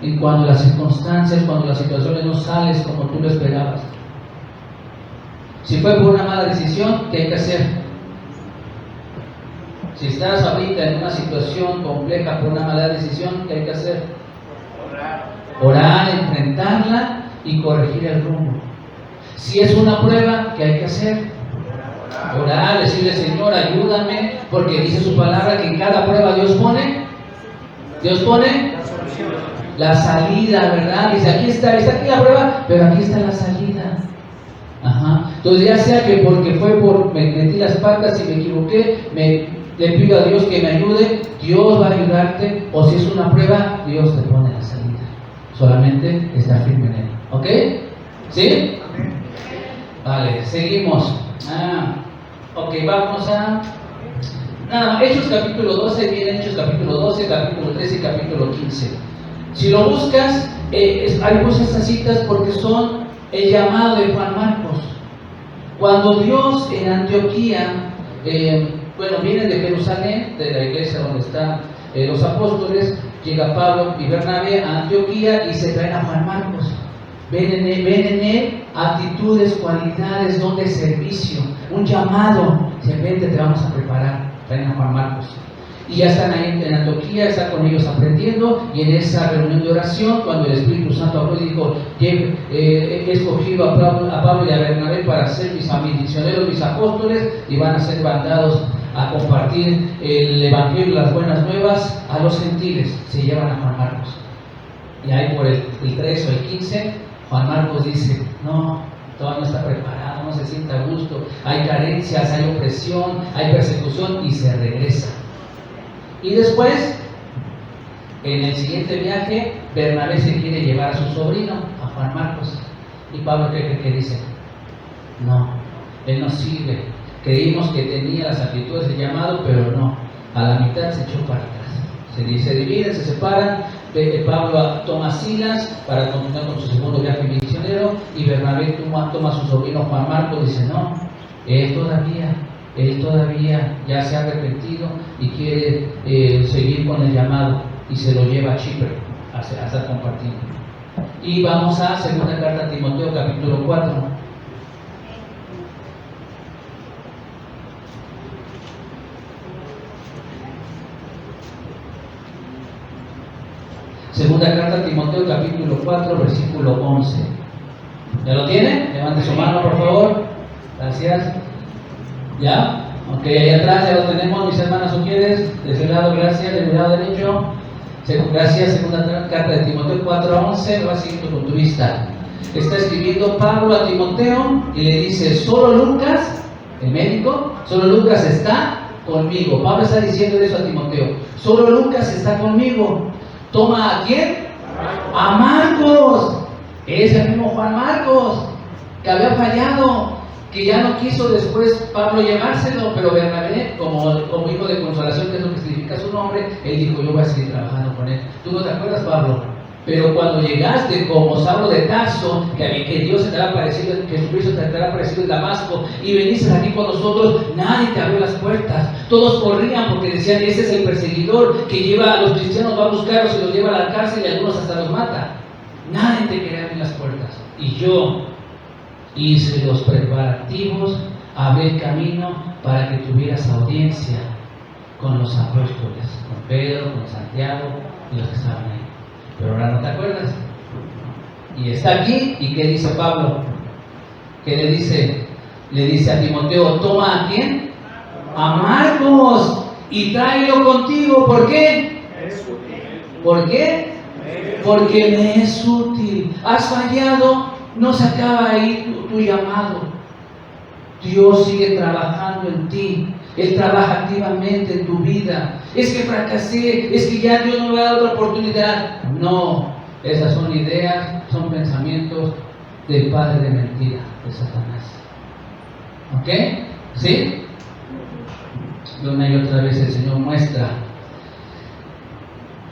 en cuando las circunstancias, cuando las situaciones no salen como tú lo esperabas. Si fue por una mala decisión, ¿qué hay que hacer? Si estás ahorita en una situación compleja por una mala decisión, ¿qué hay que hacer? Orar, enfrentarla y corregir el rumbo. Si es una prueba, ¿qué hay que hacer? Orar, decirle, Señor, ayúdame, porque dice su palabra que en cada prueba Dios pone la salida, ¿verdad? Dice, aquí está aquí la prueba, pero aquí está la salida. Entonces ya sea que porque fue por me metí las patas y me equivoqué, le pido a Dios que me ayude, Dios va a ayudarte, o si es una prueba, Dios te pone la salida. Solamente estar firme en Él. ¿Ok? ¿Sí? Vale, seguimos. Ok, vamos a... Hechos capítulo 12, viene Hechos capítulo 12, capítulo 13 y capítulo 15. Si lo buscas, hay muchas estas citas porque son el llamado de Juan Marcos. Cuando Dios en Antioquía, vienen de Jerusalén, de la iglesia donde están los apóstoles, llega Pablo y Bernabé a Antioquía y se traen a Juan Marcos. Ven en él actitudes, cualidades, don de servicio, un llamado. Dicen, vente, te vamos a preparar. Traen a Juan Marcos. Y ya están ahí en Antioquía, está con ellos aprendiendo, y en esa reunión de oración, cuando el Espíritu Santo habló y dijo, he escogido a Pablo y a Bernabé para ser mis misioneros, mis apóstoles, y van a ser mandados a compartir el Evangelio, las buenas nuevas a los gentiles. Se llevan a Juan Marcos. Y ahí por el 3 o el 15, Juan Marcos dice, no, todavía no está preparado, no se siente a gusto, hay carencias, hay opresión, hay persecución, y se regresa. Y después, en el siguiente viaje, Bernabé se quiere llevar a su sobrino, a Juan Marcos. Y Pablo cree que dice, no, él no sirve. Creímos que tenía las actitudes de llamado, pero no. A la mitad se echó para atrás. Se dividen, se separan. Pablo toma a Silas para continuar con su segundo viaje misionero, y Bernabé toma a su sobrino Juan Marcos y dice, no, él todavía ya se ha arrepentido y quiere seguir con el llamado, y se lo lleva a Chipre a estar compartiendo. Y vamos a segunda carta a Timoteo capítulo 4. Segunda carta a Timoteo capítulo 4 versículo 11. ¿Ya lo tiene? Levante su mano, por favor. Gracias. ¿Ya? Ok, ahí atrás ya lo tenemos, mis hermanas, ¿o quieres? De ese lado, gracias, del lado derecho. Gracias, segunda carta de Timoteo 4:11, lo vas siguiendo con tu vista. Está escribiendo Pablo a Timoteo y le dice, solo Lucas, el médico, solo Lucas está conmigo. Pablo está diciendo eso a Timoteo, solo Lucas está conmigo. ¿Toma a quién? A Marcos. Es el mismo Juan Marcos que había fallado, que ya no quiso después Pablo llevárselo, pero Bernabé, como hijo de consolación, que es lo que significa su nombre, él dijo, yo voy a seguir trabajando con él. ¿Tú no te acuerdas, Pablo? Pero cuando llegaste como Saulo de Tarso, que Dios se te ha aparecido, que Jesucristo te ha aparecido en Damasco, y veniste aquí con nosotros, nadie te abrió las puertas. Todos corrían porque decían, ese es el perseguidor que lleva a los cristianos, va a buscarlos y los lleva a la cárcel y algunos hasta los mata. Nadie te quería abrir las puertas. Y yo hice los preparativos, abrí el camino para que tuvieras audiencia con los apóstoles, con Pedro, con Santiago y los que estaban ahí. Pero ahora no te acuerdas. Y está aquí, ¿y qué dice Pablo? ¿Qué le dice? Le dice a Timoteo, toma a quién? A Marcos, y tráelo contigo. ¿Por qué? ¿Por qué? Porque me es útil. Has fallado, no se acaba ahí tu llamado. Dios sigue trabajando en ti. Él trabaja activamente en tu vida. Es que fracasé, es que ya Dios no me va a dar otra oportunidad. No, esas son ideas, son pensamientos del padre de mentira, de Satanás. ¿Ok? ¿Sí? Y una y otra vez el Señor muestra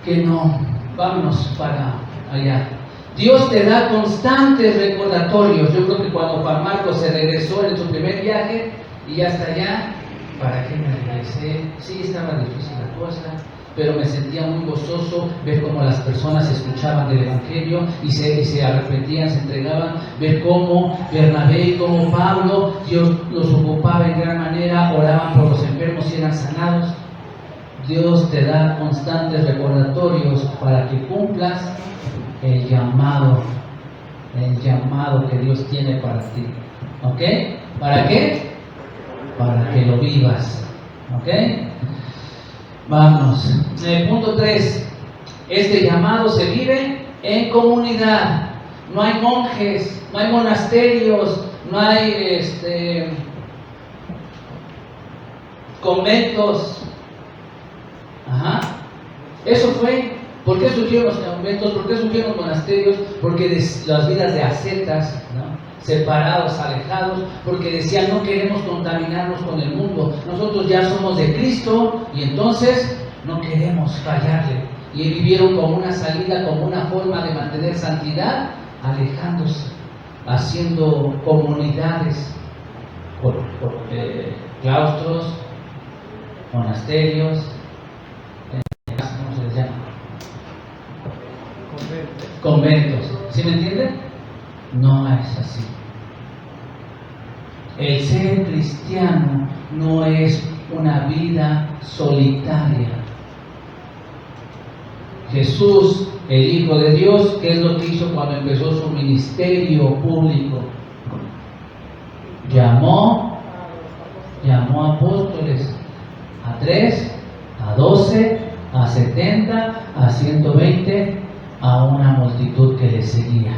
que no. Vámonos para allá. Dios te da constantes recordatorios. Yo creo que cuando Juan Marcos se regresó en su primer viaje y ya hasta allá, ¿para qué me regresé? Sí, estaba difícil la cosa, pero me sentía muy gozoso ver cómo las personas escuchaban del Evangelio y se arrepentían, se entregaban, ver cómo Bernabé y cómo Pablo, Dios los ocupaba en gran manera, oraban por los enfermos y eran sanados. Dios te da constantes recordatorios para que cumplas el llamado que Dios tiene para ti. ¿Ok? ¿Para qué? Para que lo vivas. ¿Ok? Vamos. Punto 3. Este llamado se vive en comunidad. No hay monjes, no hay monasterios, no hay conventos. Ajá. Eso fue. ¿Por qué surgieron los conventos? ¿Por qué surgieron los monasterios? Porque las vidas de ascetas, ¿no? Separados, alejados, porque decían no queremos contaminarnos con el mundo. Nosotros ya somos de Cristo y entonces no queremos fallarle. Y vivieron como una salida, como una forma de mantener santidad, alejándose, haciendo comunidades, claustros, monasterios, ¿cómo se les llama? Conventos. ¿Sí me entienden? No es así. El ser cristiano no es una vida solitaria. Jesús, el Hijo de Dios, ¿qué es lo que hizo cuando empezó su ministerio público? Llamó apóstoles, a 3, a 12, a 70, a 120, a una multitud que le seguía.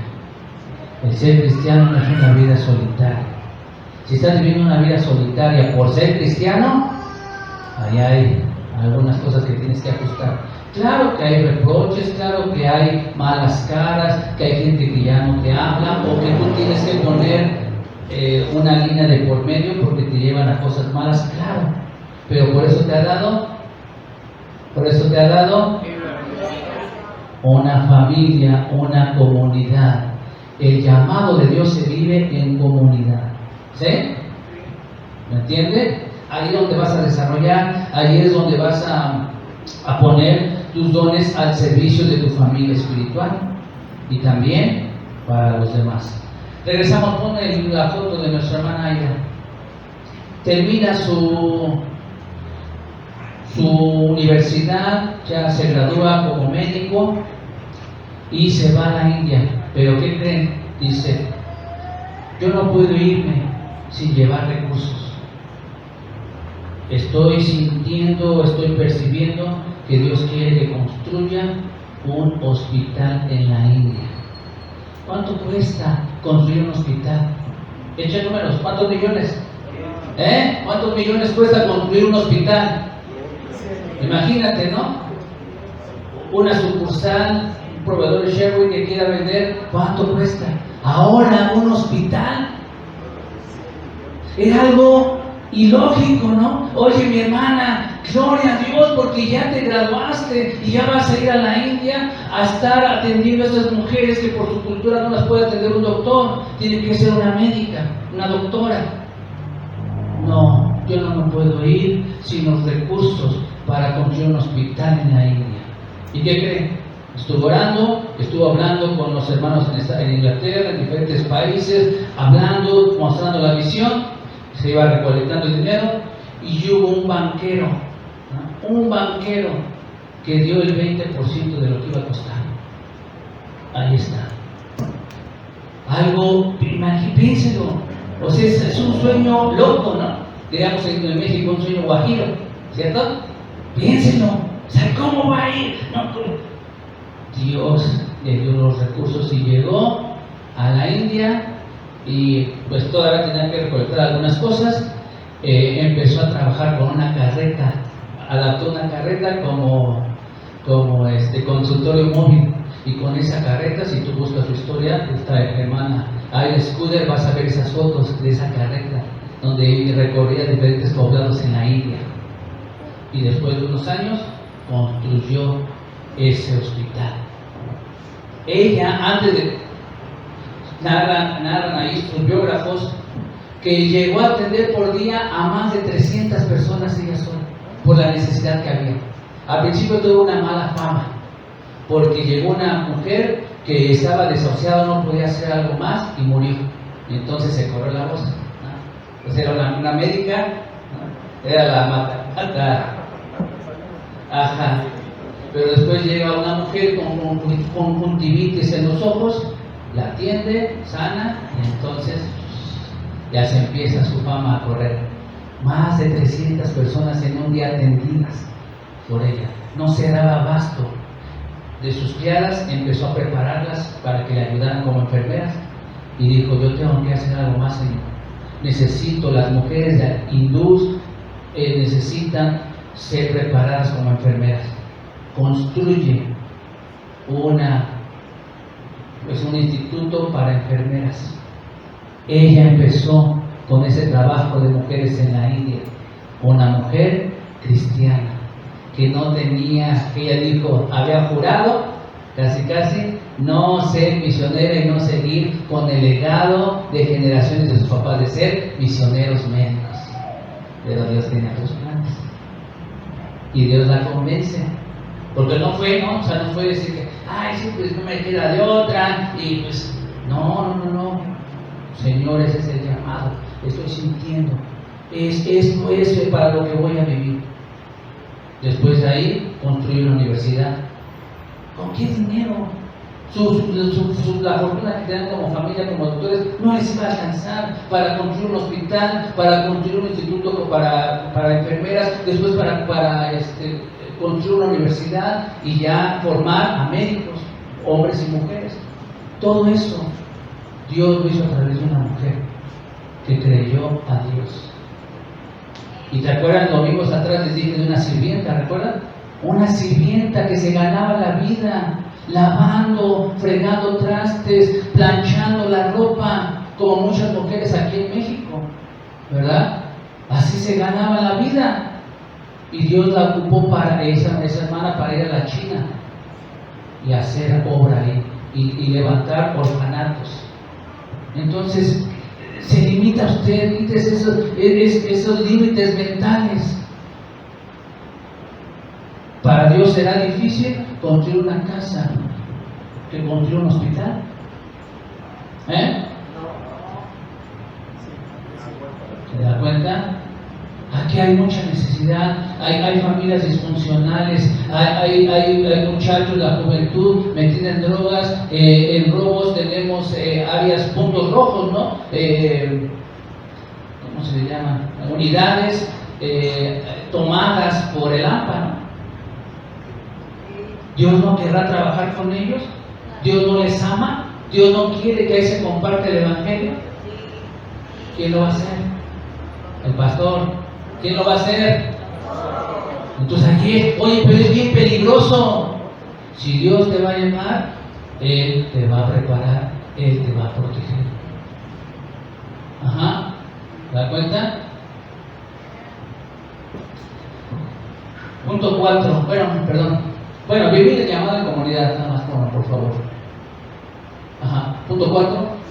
El ser cristiano no es una vida solitaria. Si estás viviendo una vida solitaria por ser cristiano, ahí hay algunas cosas que tienes que ajustar. Claro que hay reproches, claro que hay malas caras, que hay gente que ya no te habla, o que tú tienes que poner una línea de por medio porque te llevan a cosas malas, claro. Pero por eso te ha dado una familia, una comunidad. El llamado de Dios se vive en comunidad. ¿Sí? ¿Me entiendes? Ahí es donde vas a desarrollar, ahí es donde vas a poner tus dones al servicio de tu familia espiritual y también para los demás. Regresamos, pon la foto de nuestra hermana Aida. Termina su universidad, ya se gradúa como médico y se va a la India. Pero ¿qué creen? Dice, yo no puedo irme sin llevar recursos. Estoy sintiendo, estoy percibiendo que Dios quiere que construya un hospital en la India. ¿Cuánto cuesta construir un hospital? Echen números, ¿cuántos millones? ¿Cuántos millones cuesta construir un hospital? Imagínate, ¿no? Una sucursal, un proveedor de Sherwin que quiera vender, ¿cuánto cuesta? Ahora un hospital. Es algo ilógico, ¿no? Oye, mi hermana, gloria a Dios porque ya te graduaste y ya vas a ir a la India a estar atendiendo a esas mujeres que por su cultura no las puede atender un doctor, tiene que ser una médica, una doctora. No, yo no me puedo ir sin los recursos para construir un hospital en la India. ¿Y qué creen? Estuvo orando, estuvo hablando con los hermanos en Inglaterra, en diferentes países, hablando, mostrando la visión. Se iba recolectando el dinero y hubo un banquero, ¿no? Un banquero que dio el 20% de lo que iba a costar. Ahí está. Algo, piénselo. O sea, es un sueño loco, ¿no? Digamos en México, un sueño guajiro, ¿cierto? Piénselo. O sea, ¿cómo va a ir? No, Dios le dio los recursos y llegó a la India. Y pues todavía tenía que recolectar algunas cosas. Empezó a trabajar con una carreta, adaptó una carreta como consultorio móvil, y con esa carreta, si tú buscas su historia, esta hermana Aida Scudder, vas a ver esas fotos de esa carreta donde recorría diferentes poblados en la India, y después de unos años construyó ese hospital. Ella, antes de narran ahí sus biógrafos, que llegó a atender por día a más de 300 personas ella sola, por la necesidad que había. Al principio tuvo una mala fama, porque llegó una mujer que estaba desahuciada, no podía hacer algo más y murió. Y entonces se corrió la voz, ¿no? Entonces era una médica, ¿no? Era la mata. Ajá. Pero después llega una mujer con conjuntivitis en los ojos, la atiende, sana, y entonces ya se empieza su fama a correr. Más de 300 personas en un día atendidas por ella. No se daba abasto de sus criadas, empezó a prepararlas para que le ayudaran como enfermeras, y dijo, yo tengo que hacer algo más, Señor. Necesito, las mujeres hindús necesitan ser preparadas como enfermeras. Construye un instituto para enfermeras. Ella empezó con ese trabajo de mujeres en la India, una mujer cristiana que no tenía, que ella dijo, había jurado casi no ser misionera y no seguir con el legado de generaciones de sus papás de ser misioneros médicos, pero Dios tiene otros planes y Dios la convence, porque no fue decir que, ay, sí, pues no me queda de otra, y pues, no, Señor, ese es el llamado, estoy sintiendo, esto es para lo que voy a vivir. Después de ahí, construir una universidad. ¿Con qué dinero? La fortuna que tienen como familia, como doctores, no les iba a alcanzar para construir un hospital, para construir un instituto para enfermeras, después para construir una universidad y ya formar a médicos, hombres y mujeres. Todo eso Dios lo hizo a través de una mujer que creyó a Dios. Y te acuerdas, domingos atrás les dije de una sirvienta, ¿recuerdan? Una sirvienta que se ganaba la vida lavando, fregando trastes, planchando la ropa, como muchas mujeres aquí en México, ¿verdad? Así se ganaba la vida. Y Dios la ocupó para esa hermana para ir a la China y hacer obra ahí y levantar orfanatos. Entonces, se limita usted, quítese esos límites mentales. Para Dios será difícil construir una casa que construir un hospital. ¿Se da cuenta? Aquí hay mucha necesidad, hay familias disfuncionales, hay muchachos, la juventud metida en drogas, en robos tenemos áreas, puntos rojos, ¿no? ¿Cómo se le llaman? Unidades tomadas por el AMPA, ¿no? Dios no querrá trabajar con ellos, Dios no les ama, Dios no quiere que ahí se comparte el Evangelio. ¿Quién lo va a hacer? El pastor. ¿Quién lo va a hacer? Entonces aquí, oye, pero es bien peligroso. Si Dios te va a llamar, Él te va a preparar, Él te va a proteger. Ajá, ¿te das cuenta? Punto 4, bueno, vivir el llamado en comunidad, nada más, por favor. Ajá, punto 4.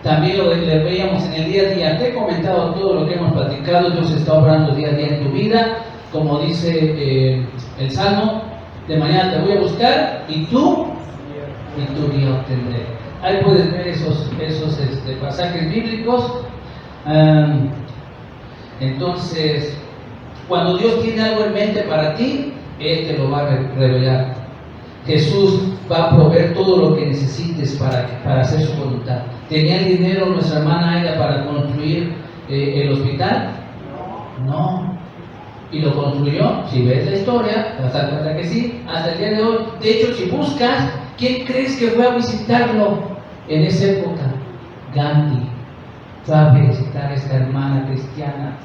También lo veíamos en el día a día. Te he comentado todo lo que hemos platicado. Dios está obrando día a día en tu vida. Como dice el Salmo, de mañana te voy a buscar y tu día obtendré. Ahí puedes ver esos pasajes bíblicos. Entonces, cuando Dios tiene algo en mente para ti, Él te lo va a revelar. Jesús va a proveer todo lo que necesites para hacer su voluntad. ¿Tenía el dinero nuestra hermana Aida para construir el hospital? No. ¿Y lo construyó? Si ves la historia, te vas a dar cuenta que sí, hasta el día de hoy. De hecho, si buscas, ¿quién crees que fue a visitarlo en esa época? Gandhi. Fue a visitar a esta hermana cristiana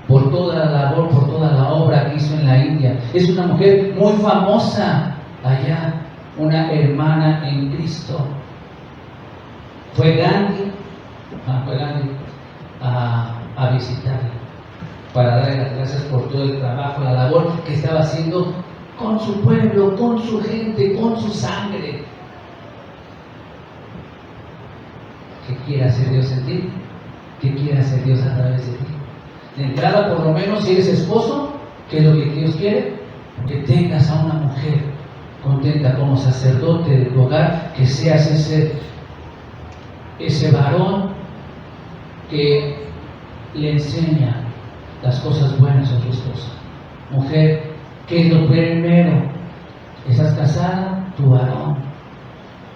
por toda la labor, por toda la obra que hizo en la India. Es una mujer muy famosa allá, una hermana en Cristo. Fue Gandhi a visitarla para darle las gracias por todo el trabajo, la labor que estaba haciendo con su pueblo, con su gente, con su sangre. ¿Qué quiere hacer Dios en ti? ¿Qué quiere hacer Dios a través de ti? De entrada, por lo menos, si eres esposo, ¿qué es lo que Dios quiere? Que tengas a una mujer contenta como sacerdote de tu hogar, que seas ese varón que le enseña las cosas buenas a tu esposa. Mujer, ¿qué es lo primero? ¿Estás casada? Tu varón.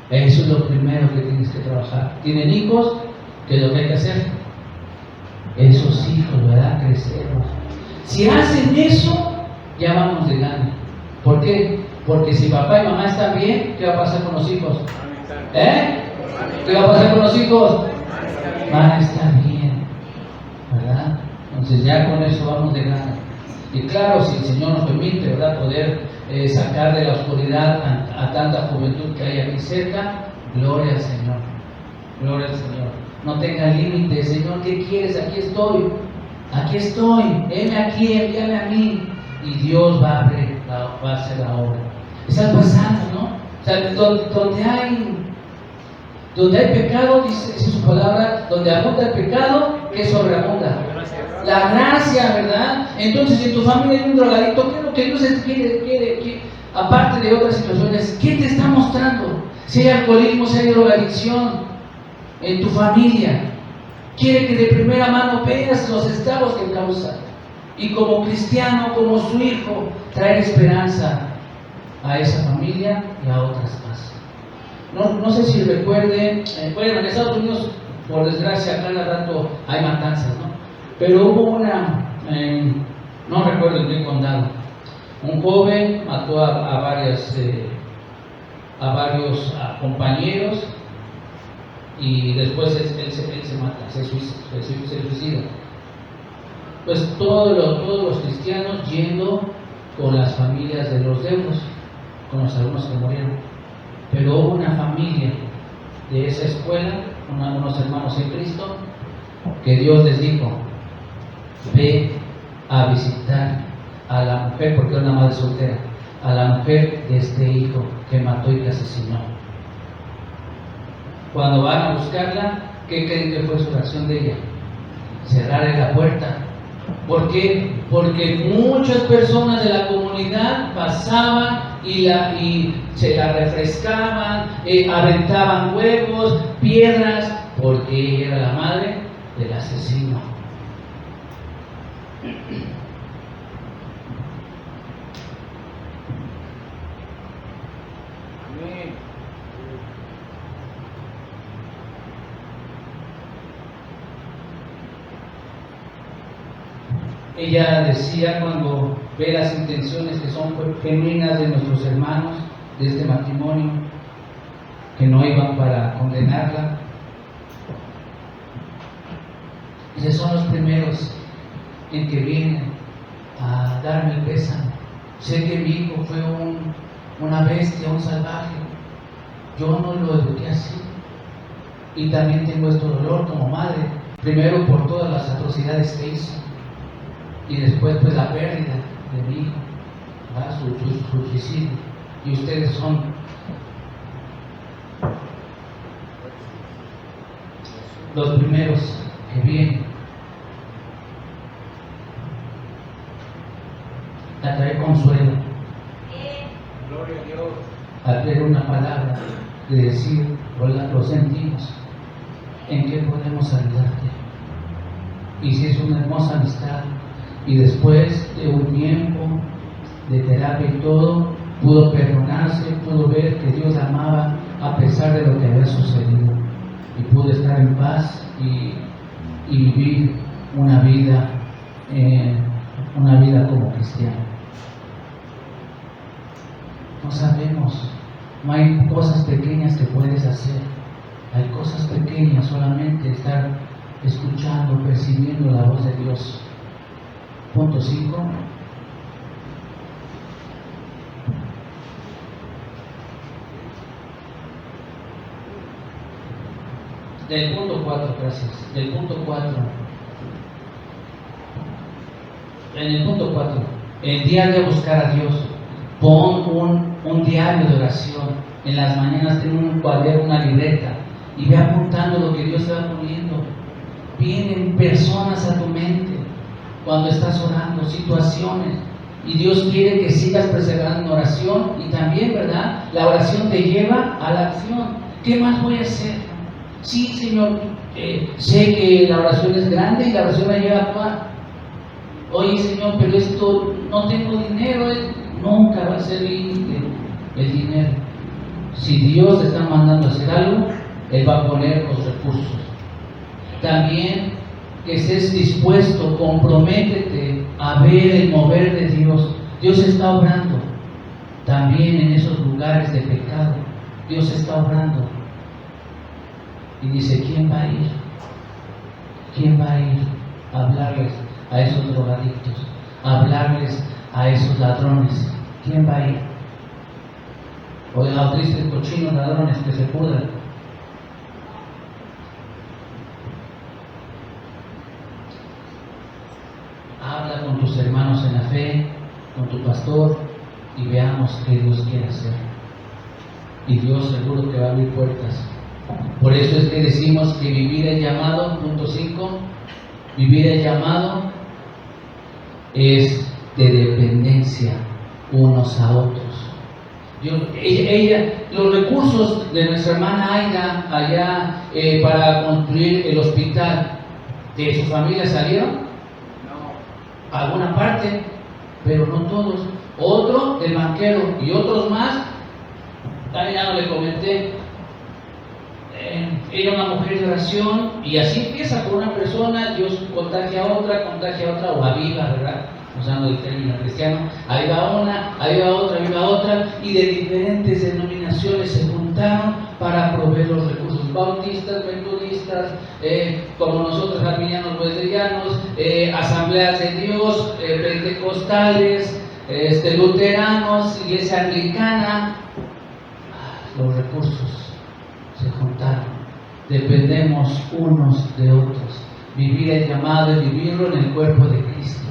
Eso es lo primero que tienes que trabajar. ¿Tienen hijos? ¿Qué es lo que hay que hacer? Esos hijos, ¿verdad? Crecerlos. Si hacen eso, ya vamos de gana. ¿Por qué? Porque si papá y mamá están bien, ¿qué va a pasar con los hijos? ¿Qué va a pasar con los hijos? Van a estar bien, ¿verdad? Entonces ya con eso vamos de gana. Y claro, si el Señor nos permite, ¿verdad?, poder sacar de la oscuridad a tanta juventud que hay aquí cerca, gloria al Señor, gloria al Señor. No tenga límites, Señor, ¿qué quieres? Aquí estoy, heme aquí, envíame a mí. Y Dios va a hacer la obra. Está pasando, ¿no? O sea, donde hay pecado, dice su palabra, donde abunda el pecado, ¿qué sobreabunda? La gracia, ¿verdad? Entonces, en tu familia hay un drogadicto, ¿qué es lo que Dios quiere? Aparte de otras situaciones, ¿qué te está mostrando? Si hay alcoholismo, si hay drogadicción en tu familia, quiere que de primera mano veas los estragos que causa. Y como cristiano, como su hijo, traer esperanza a esa familia y a otras más. No sé si recuerden, bueno, en Estados Unidos, por desgracia, cada rato hay matanzas, ¿no? Pero hubo una, no recuerdo en qué condado, un joven mató a varios compañeros y después él se mata, se suicida. Pues todos los cristianos yendo con las familias de los deudos, con los alumnos que murieron. Pero hubo una familia de esa escuela, unos hermanos en Cristo, que Dios les dijo: ve a visitar a la mujer, porque era una madre soltera, a la mujer de este hijo que mató y que asesinó. Cuando van a buscarla, ¿qué creen que fue su reacción de ella? Cerrarle la puerta. ¿Por qué? Porque muchas personas de la comunidad pasaban y se la refrescaban, aventaban huevos, piedras, porque ella era la madre del asesino. Ella decía, cuando ve las intenciones que son genuinas de nuestros hermanos de este matrimonio, que no iban para condenarla, dice: son los primeros en que vienen a darme el pésame. Sé que mi hijo fue una bestia, un salvaje. Yo no lo eduqué así. Y también tengo este dolor como madre, primero por todas las atrocidades que hizo, y después pues la pérdida de mi hijo, su suicidio. Y ustedes son los primeros que vienen a traer consuelo, Gloria a Dios. a traer una palabra de decir: hola, lo sentimos, ¿en qué podemos ayudarte? Y si es una hermosa amistad, y después de un tiempo de terapia y todo, pudo perdonarse, pudo ver que Dios la amaba a pesar de lo que había sucedido, y pudo estar en paz y vivir una vida como cristiano. No sabemos, no hay cosas pequeñas que puedes hacer, hay cosas pequeñas, solamente estar escuchando, percibiendo la voz de Dios. Punto 5. Del punto 4, gracias. Del punto 4. En el punto 4, el diario de buscar a Dios. Pon un diario de oración. En las mañanas ten un cuaderno, una libreta, y ve apuntando lo que Dios te va poniendo. Vienen personas a tu mente cuando estás orando, situaciones, y Dios quiere que sigas perseverando en oración. Y también, ¿verdad?, la oración te lleva a la acción. ¿Qué más voy a hacer? Sí, Señor, sé que la oración es grande y la oración me lleva a actuar. Oye, Señor, pero esto, no tengo dinero. Nunca va a ser límite el dinero. Si Dios te está mandando a hacer algo, Él va a poner los recursos. También que estés dispuesto, comprométete a ver el mover de Dios. Dios está obrando también en esos lugares de pecado. Dios está obrando. Y dice: ¿quién va a ir? ¿Quién va a ir a hablarles a esos drogadictos, a hablarles a esos ladrones. ¿Quién va a ir? Oiga, tristes cochinos ladrones que se pudran. Habla con tus hermanos en la fe, con tu pastor, y veamos qué Dios quiere hacer. Y Dios seguro que va a abrir puertas. Por eso es que decimos que vivir el llamado, punto 5, vivir el llamado es de dependencia unos a otros. Los recursos de nuestra hermana Aida allá para construir el hospital, ¿de su familia salieron? No. Alguna parte, pero no todos. Otro, el banquero, y otros más. También ya no le comenté. Ella una mujer de oración, y así empieza con una persona, Dios contagia a otra, o aviva, ¿verdad? Usando el término cristiano, ahí va una, ahí va otra, y de diferentes denominaciones se juntaron para proveer los recursos. Bautistas, metodistas, como nosotros, arminianos, wesleyanianos, asambleas de Dios, pentecostales, luteranos, iglesia anglicana. Los recursos se juntaron. Dependemos unos de otros. Vivir el llamado es vivirlo en el cuerpo de Cristo.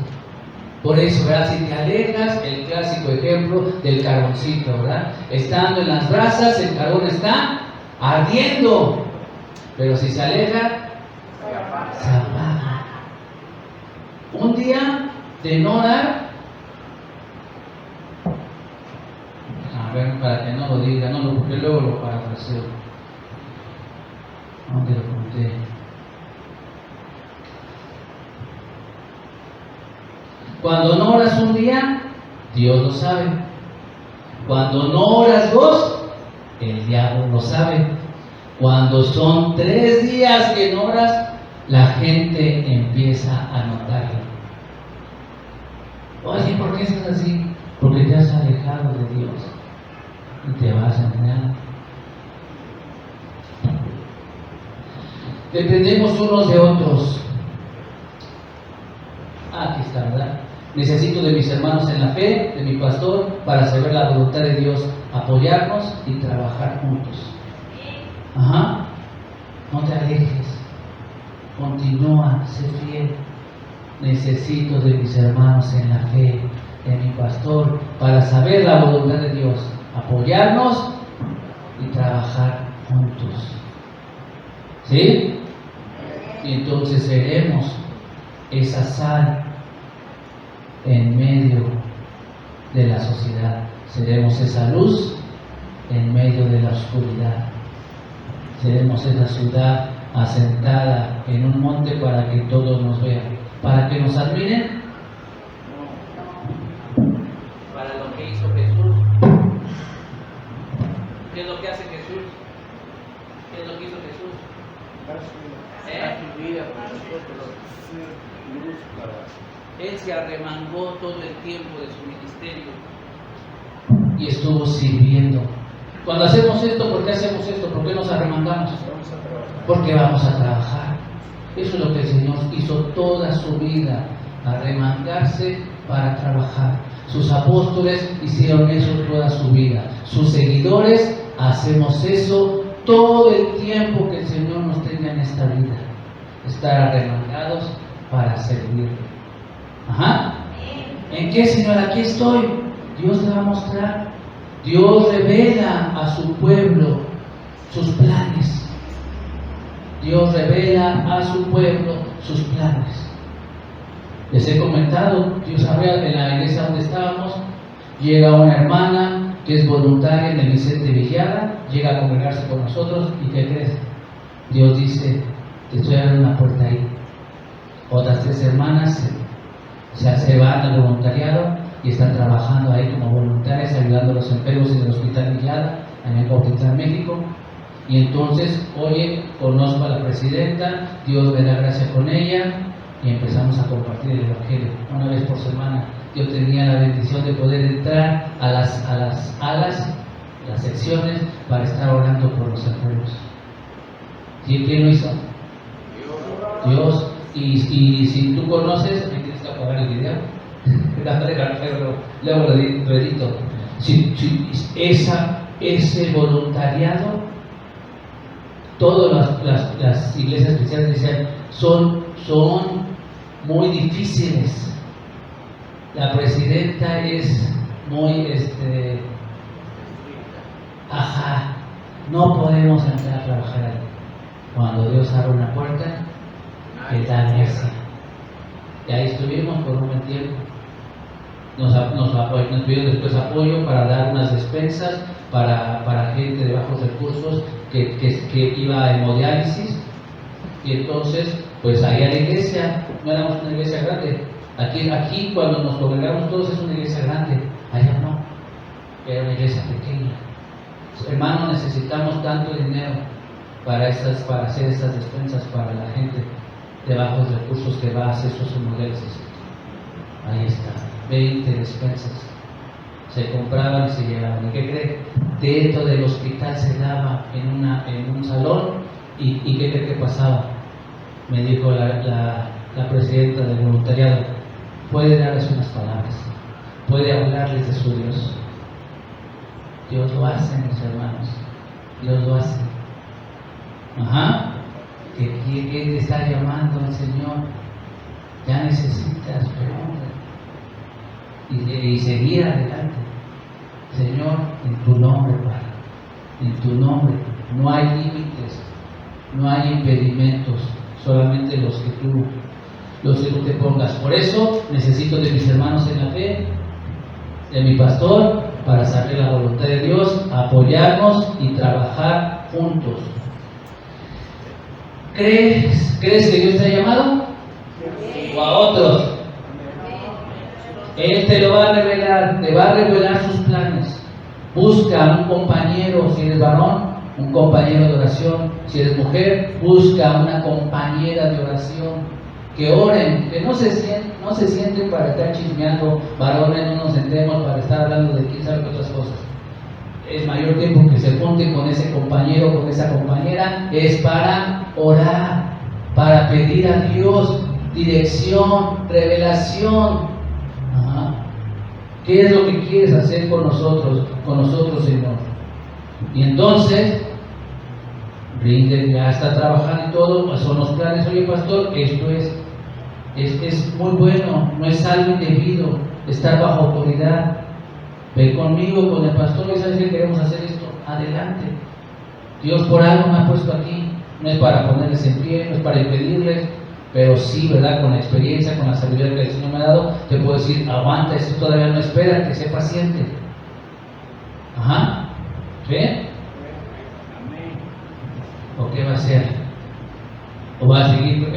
Por eso, ¿verdad? Si te alejas, el clásico ejemplo del carboncito, ¿verdad? Estando en las brasas, el carbón está ardiendo. Pero si se aleja, se apaga. Un día de no dar, a ver, para que no lo diga, no, porque luego lo parafraseo. ¿Dónde lo conté? Cuando no oras un día, Dios lo sabe. Cuando no oras dos, el diablo lo sabe. Cuando son 3 días que no oras, la gente empieza a notarlo. Oye, ¿por qué estás así? Porque te has alejado de Dios y te vas a engañar. Dependemos unos de otros. Aquí está, ¿verdad? Necesito de mis hermanos en la fe, de mi pastor, para saber la voluntad de Dios, apoyarnos y trabajar juntos. Ajá. No te alejes. Continúa, sé fiel. Necesito de mis hermanos en la fe, de mi pastor, para saber la voluntad de Dios, apoyarnos y trabajar juntos. ¿Sí? Y entonces seremos esa sal en medio de la sociedad. Seremos esa luz en medio de la oscuridad. Seremos esa ciudad asentada en un monte para que todos nos vean. ¿Para que nos admiren? Para lo que hizo Jesús. ¿Qué es lo que hace Jesús? ¿Qué es lo que hizo Jesús? Da su vida por nosotros, luz para... Él se arremangó todo el tiempo de su ministerio y estuvo sirviendo. Cuando hacemos esto, ¿por qué hacemos esto? ¿Por qué nos arremangamos? Porque vamos a trabajar. Eso es lo que el Señor hizo toda su vida, arremangarse para trabajar. Sus apóstoles hicieron eso toda su vida. Sus seguidores hacemos eso todo el tiempo que el Señor nos tenga en esta vida. Estar arremangados para servirle. Ajá. ¿En qué, Señor? Aquí estoy. Dios le va a mostrar. Dios revela a su pueblo sus planes. Dios revela a su pueblo sus planes. Les he comentado, Dios sabe, en la iglesia donde estábamos, llega una hermana que es voluntaria en el Vicente Villada, llega a congregarse con nosotros, y ¿qué crees? Dios dice, te estoy abriendo una puerta ahí. Otras 3 hermanas se van al voluntariado y están trabajando ahí como voluntarias, ayudando a los enfermos en el Hospital Villada, en Cuautitlán, México. Y entonces, oye, conozco a la presidenta, Dios me da gracia con ella, y empezamos a compartir el Evangelio. Una vez por semana yo tenía la bendición de poder entrar a las alas, las secciones, para estar orando por los enfermos. ¿Y quién lo hizo? Dios. Y si tú conoces, me tienes que apagar el video. Luego lo edito. Ese voluntariado, todas las iglesias cristianas decían, son muy difíciles. La presidenta es muy, no podemos entrar a trabajar ahí. Cuando Dios abre una puerta, que da gracia. Y ahí estuvimos por un buen tiempo. Nos pidieron después apoyo para dar unas despensas para gente de bajos recursos que iba a hemodiálisis. Y entonces, pues ahí a la iglesia, no éramos una iglesia grande. Aquí cuando nos congregamos todos es una iglesia grande. Allá no, era una iglesia pequeña. Hermano, necesitamos tanto dinero para hacer estas despensas para la gente de bajos recursos que va a hacer sus hemodiálisis. Ahí está, 20 despensas. Se compraban y se llevaban. ¿Y qué cree? Dentro del hospital se daba en un salón. ¿Y qué cree que pasaba? Me dijo la presidenta del voluntariado, puede darles unas palabras, puede hablarles de su Dios. Dios lo hace, mis hermanos, Dios lo hace. Que te está llamando el Señor, ya necesitas, y seguir adelante. Señor, en tu nombre, Padre, en tu nombre, no hay límites, no hay impedimentos, solamente los que tú te pongas. Por eso necesito de mis hermanos en la fe, de mi pastor, para saber la voluntad de Dios, apoyarnos y trabajar juntos. ¿Crees que Dios te ha llamado? ¿O a otros? Él te lo va a revelar, te va a revelar sus planes. Busca un compañero, si eres varón, un compañero de oración. Si eres mujer, busca una compañera de oración. Que oren, que no se sienten para estar chismeando, varones, no nos sentemos para estar hablando de quién sabe qué otras cosas. Es mayor tiempo que se junten con ese compañero, con esa compañera, es para orar, para pedir a Dios dirección, revelación. ¿Qué es lo que quieres hacer con nosotros, Señor? Y entonces, Rinder ya está trabajando y todo, pues son los planes. Oye, pastor, esto es muy bueno, no es algo indebido, estar bajo autoridad. Ven conmigo, con el pastor, y sabes que queremos hacer esto, adelante. Dios por algo me ha puesto aquí, no es para ponerles en pie, no es para impedirles, pero sí, ¿verdad? Con la experiencia, con la sabiduría que el Señor me ha dado, te puedo decir, aguanta, esto todavía no espera, que sea paciente. ¿Sí? ¿O qué va a hacer? ¿O va a seguir,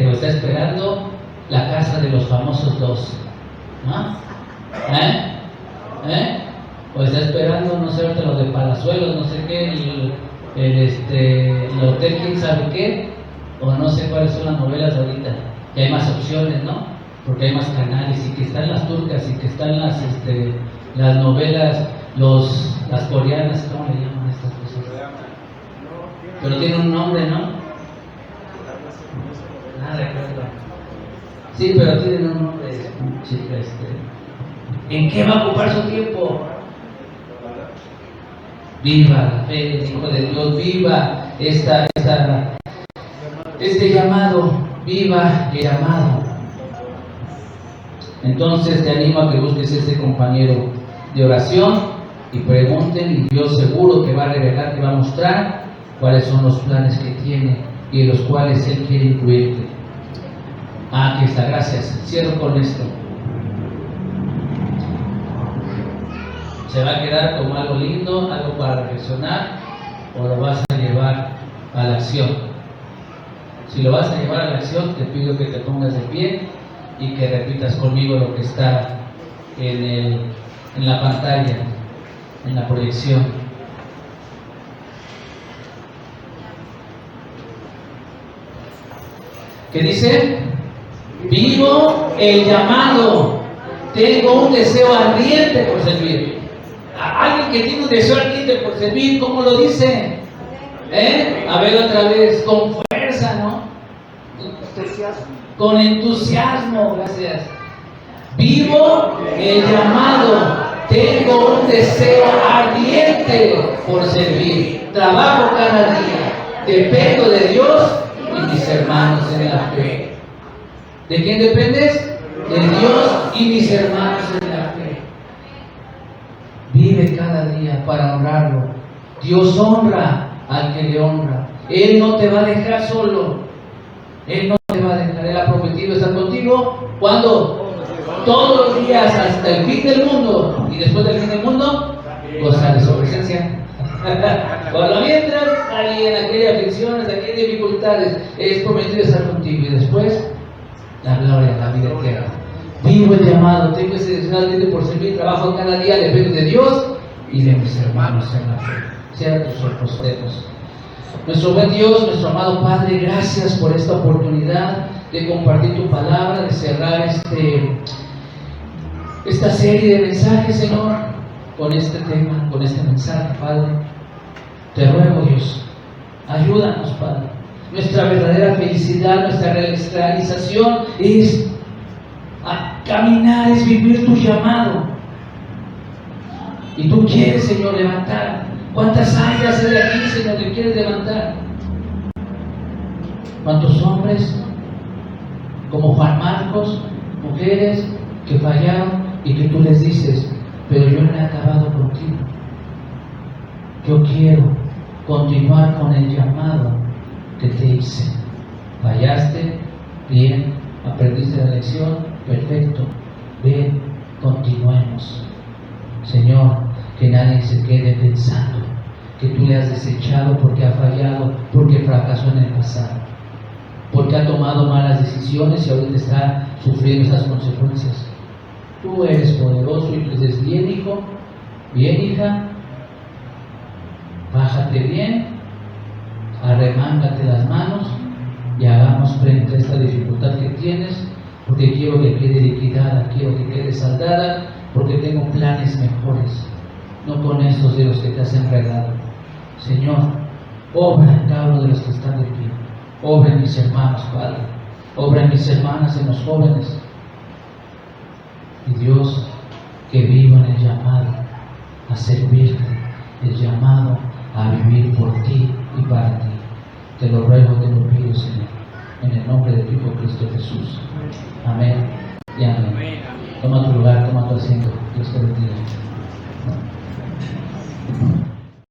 o está esperando la casa de los famosos dos? O está esperando, no sé, ahorita los de Palazuelos, no sé qué, el hotel, quién sabe qué, o no sé cuáles son las novelas ahorita. Ya hay más opciones, ¿no? Porque hay más canales, y que están las turcas, y que están las novelas, las coreanas, ¿cómo le llaman estas cosas? Pero tiene un nombre, ¿no? Recuerdo. Sí, pero tienen un nombre, chica, ¿En qué va a ocupar su tiempo? Viva la fe, el Hijo de Dios, viva este llamado, viva el llamado. Entonces te animo a que busques este compañero de oración y pregunten, y Dios seguro que va a revelar, que va a mostrar cuáles son los planes que tiene y en los cuales Él quiere incluirte. Aquí está, gracias. Cierro con esto. ¿Se va a quedar como algo lindo, algo para reflexionar, o lo vas a llevar a la acción? Si lo vas a llevar a la acción, te pido que te pongas de pie y que repitas conmigo lo que está en la pantalla, en la proyección. ¿Qué dice? Vivo el llamado, tengo un deseo ardiente por servir. Alguien que tiene un deseo ardiente por servir, ¿cómo lo dice? A ver otra vez, con fuerza, ¿no? Entusiasmo. Con entusiasmo, gracias. Vivo el llamado. Tengo un deseo ardiente por servir. Trabajo cada día. Dependo de Dios y mis hermanos en la fe. ¿De quién dependes? De Dios y mis hermanos en la fe. Vive cada día para honrarlo. Dios honra al que le honra. Él no te va a dejar solo. Él no te va a dejar. Él ha prometido estar contigo. ¿Cuándo? Todos los días hasta el fin del mundo. Y después del fin del mundo, gozar de su presencia. Por lo mientras, ahí en aquellas aflicciones, aquellas dificultades, es prometido estar contigo. Y después, la gloria, la vida eterna. Vivo el llamado, tengo ese deseo ardiente por servir, trabajo cada día, dependo de Dios y de mis hermanos en la fe. Cierra tus ojos, oremos. Nuestro buen Dios, nuestro amado Padre, gracias por esta oportunidad de compartir tu palabra, de cerrar esta serie de mensajes, Señor, con este tema, con este mensaje, Padre. Te ruego, Dios, ayúdanos, Padre. Nuestra verdadera felicidad, nuestra realización es a caminar, es vivir tu llamado. Y tú quieres, Señor, levantar. ¿Cuántas áreas hay aquí, Señor, que quieres levantar? ¿Cuántos hombres, como Juan Marcos, mujeres que fallaron y que tú les dices, pero yo no he acabado contigo? Yo quiero continuar con el llamado que te hice. Fallaste, bien, aprendiste la lección, perfecto. Ven, continuemos. Señor, que nadie se quede pensando que tú le has desechado porque ha fallado, porque fracasó en el pasado, porque ha tomado malas decisiones y ahorita está sufriendo esas consecuencias. Tú eres poderoso y tú dices, bien hijo, bien hija, bájate bien, arremángate las manos y hagamos frente a esta dificultad que tienes, porque quiero que quede liquidada, quiero que quede saldada, porque tengo planes mejores, no con estos de los que te has enredado. Señor, obra en cada uno de los que están de pie, obra en mis hermanos, Padre, obra en mis hermanas, en los jóvenes. Y Dios, que vivan el llamado a servirte, el llamado a vivir por ti y para ti. Te lo ruego, te lo pido, Señor, en el nombre de tu Hijo Cristo Jesús. Amén y amén. Toma tu lugar, toma tu asiento. Dios te bendiga.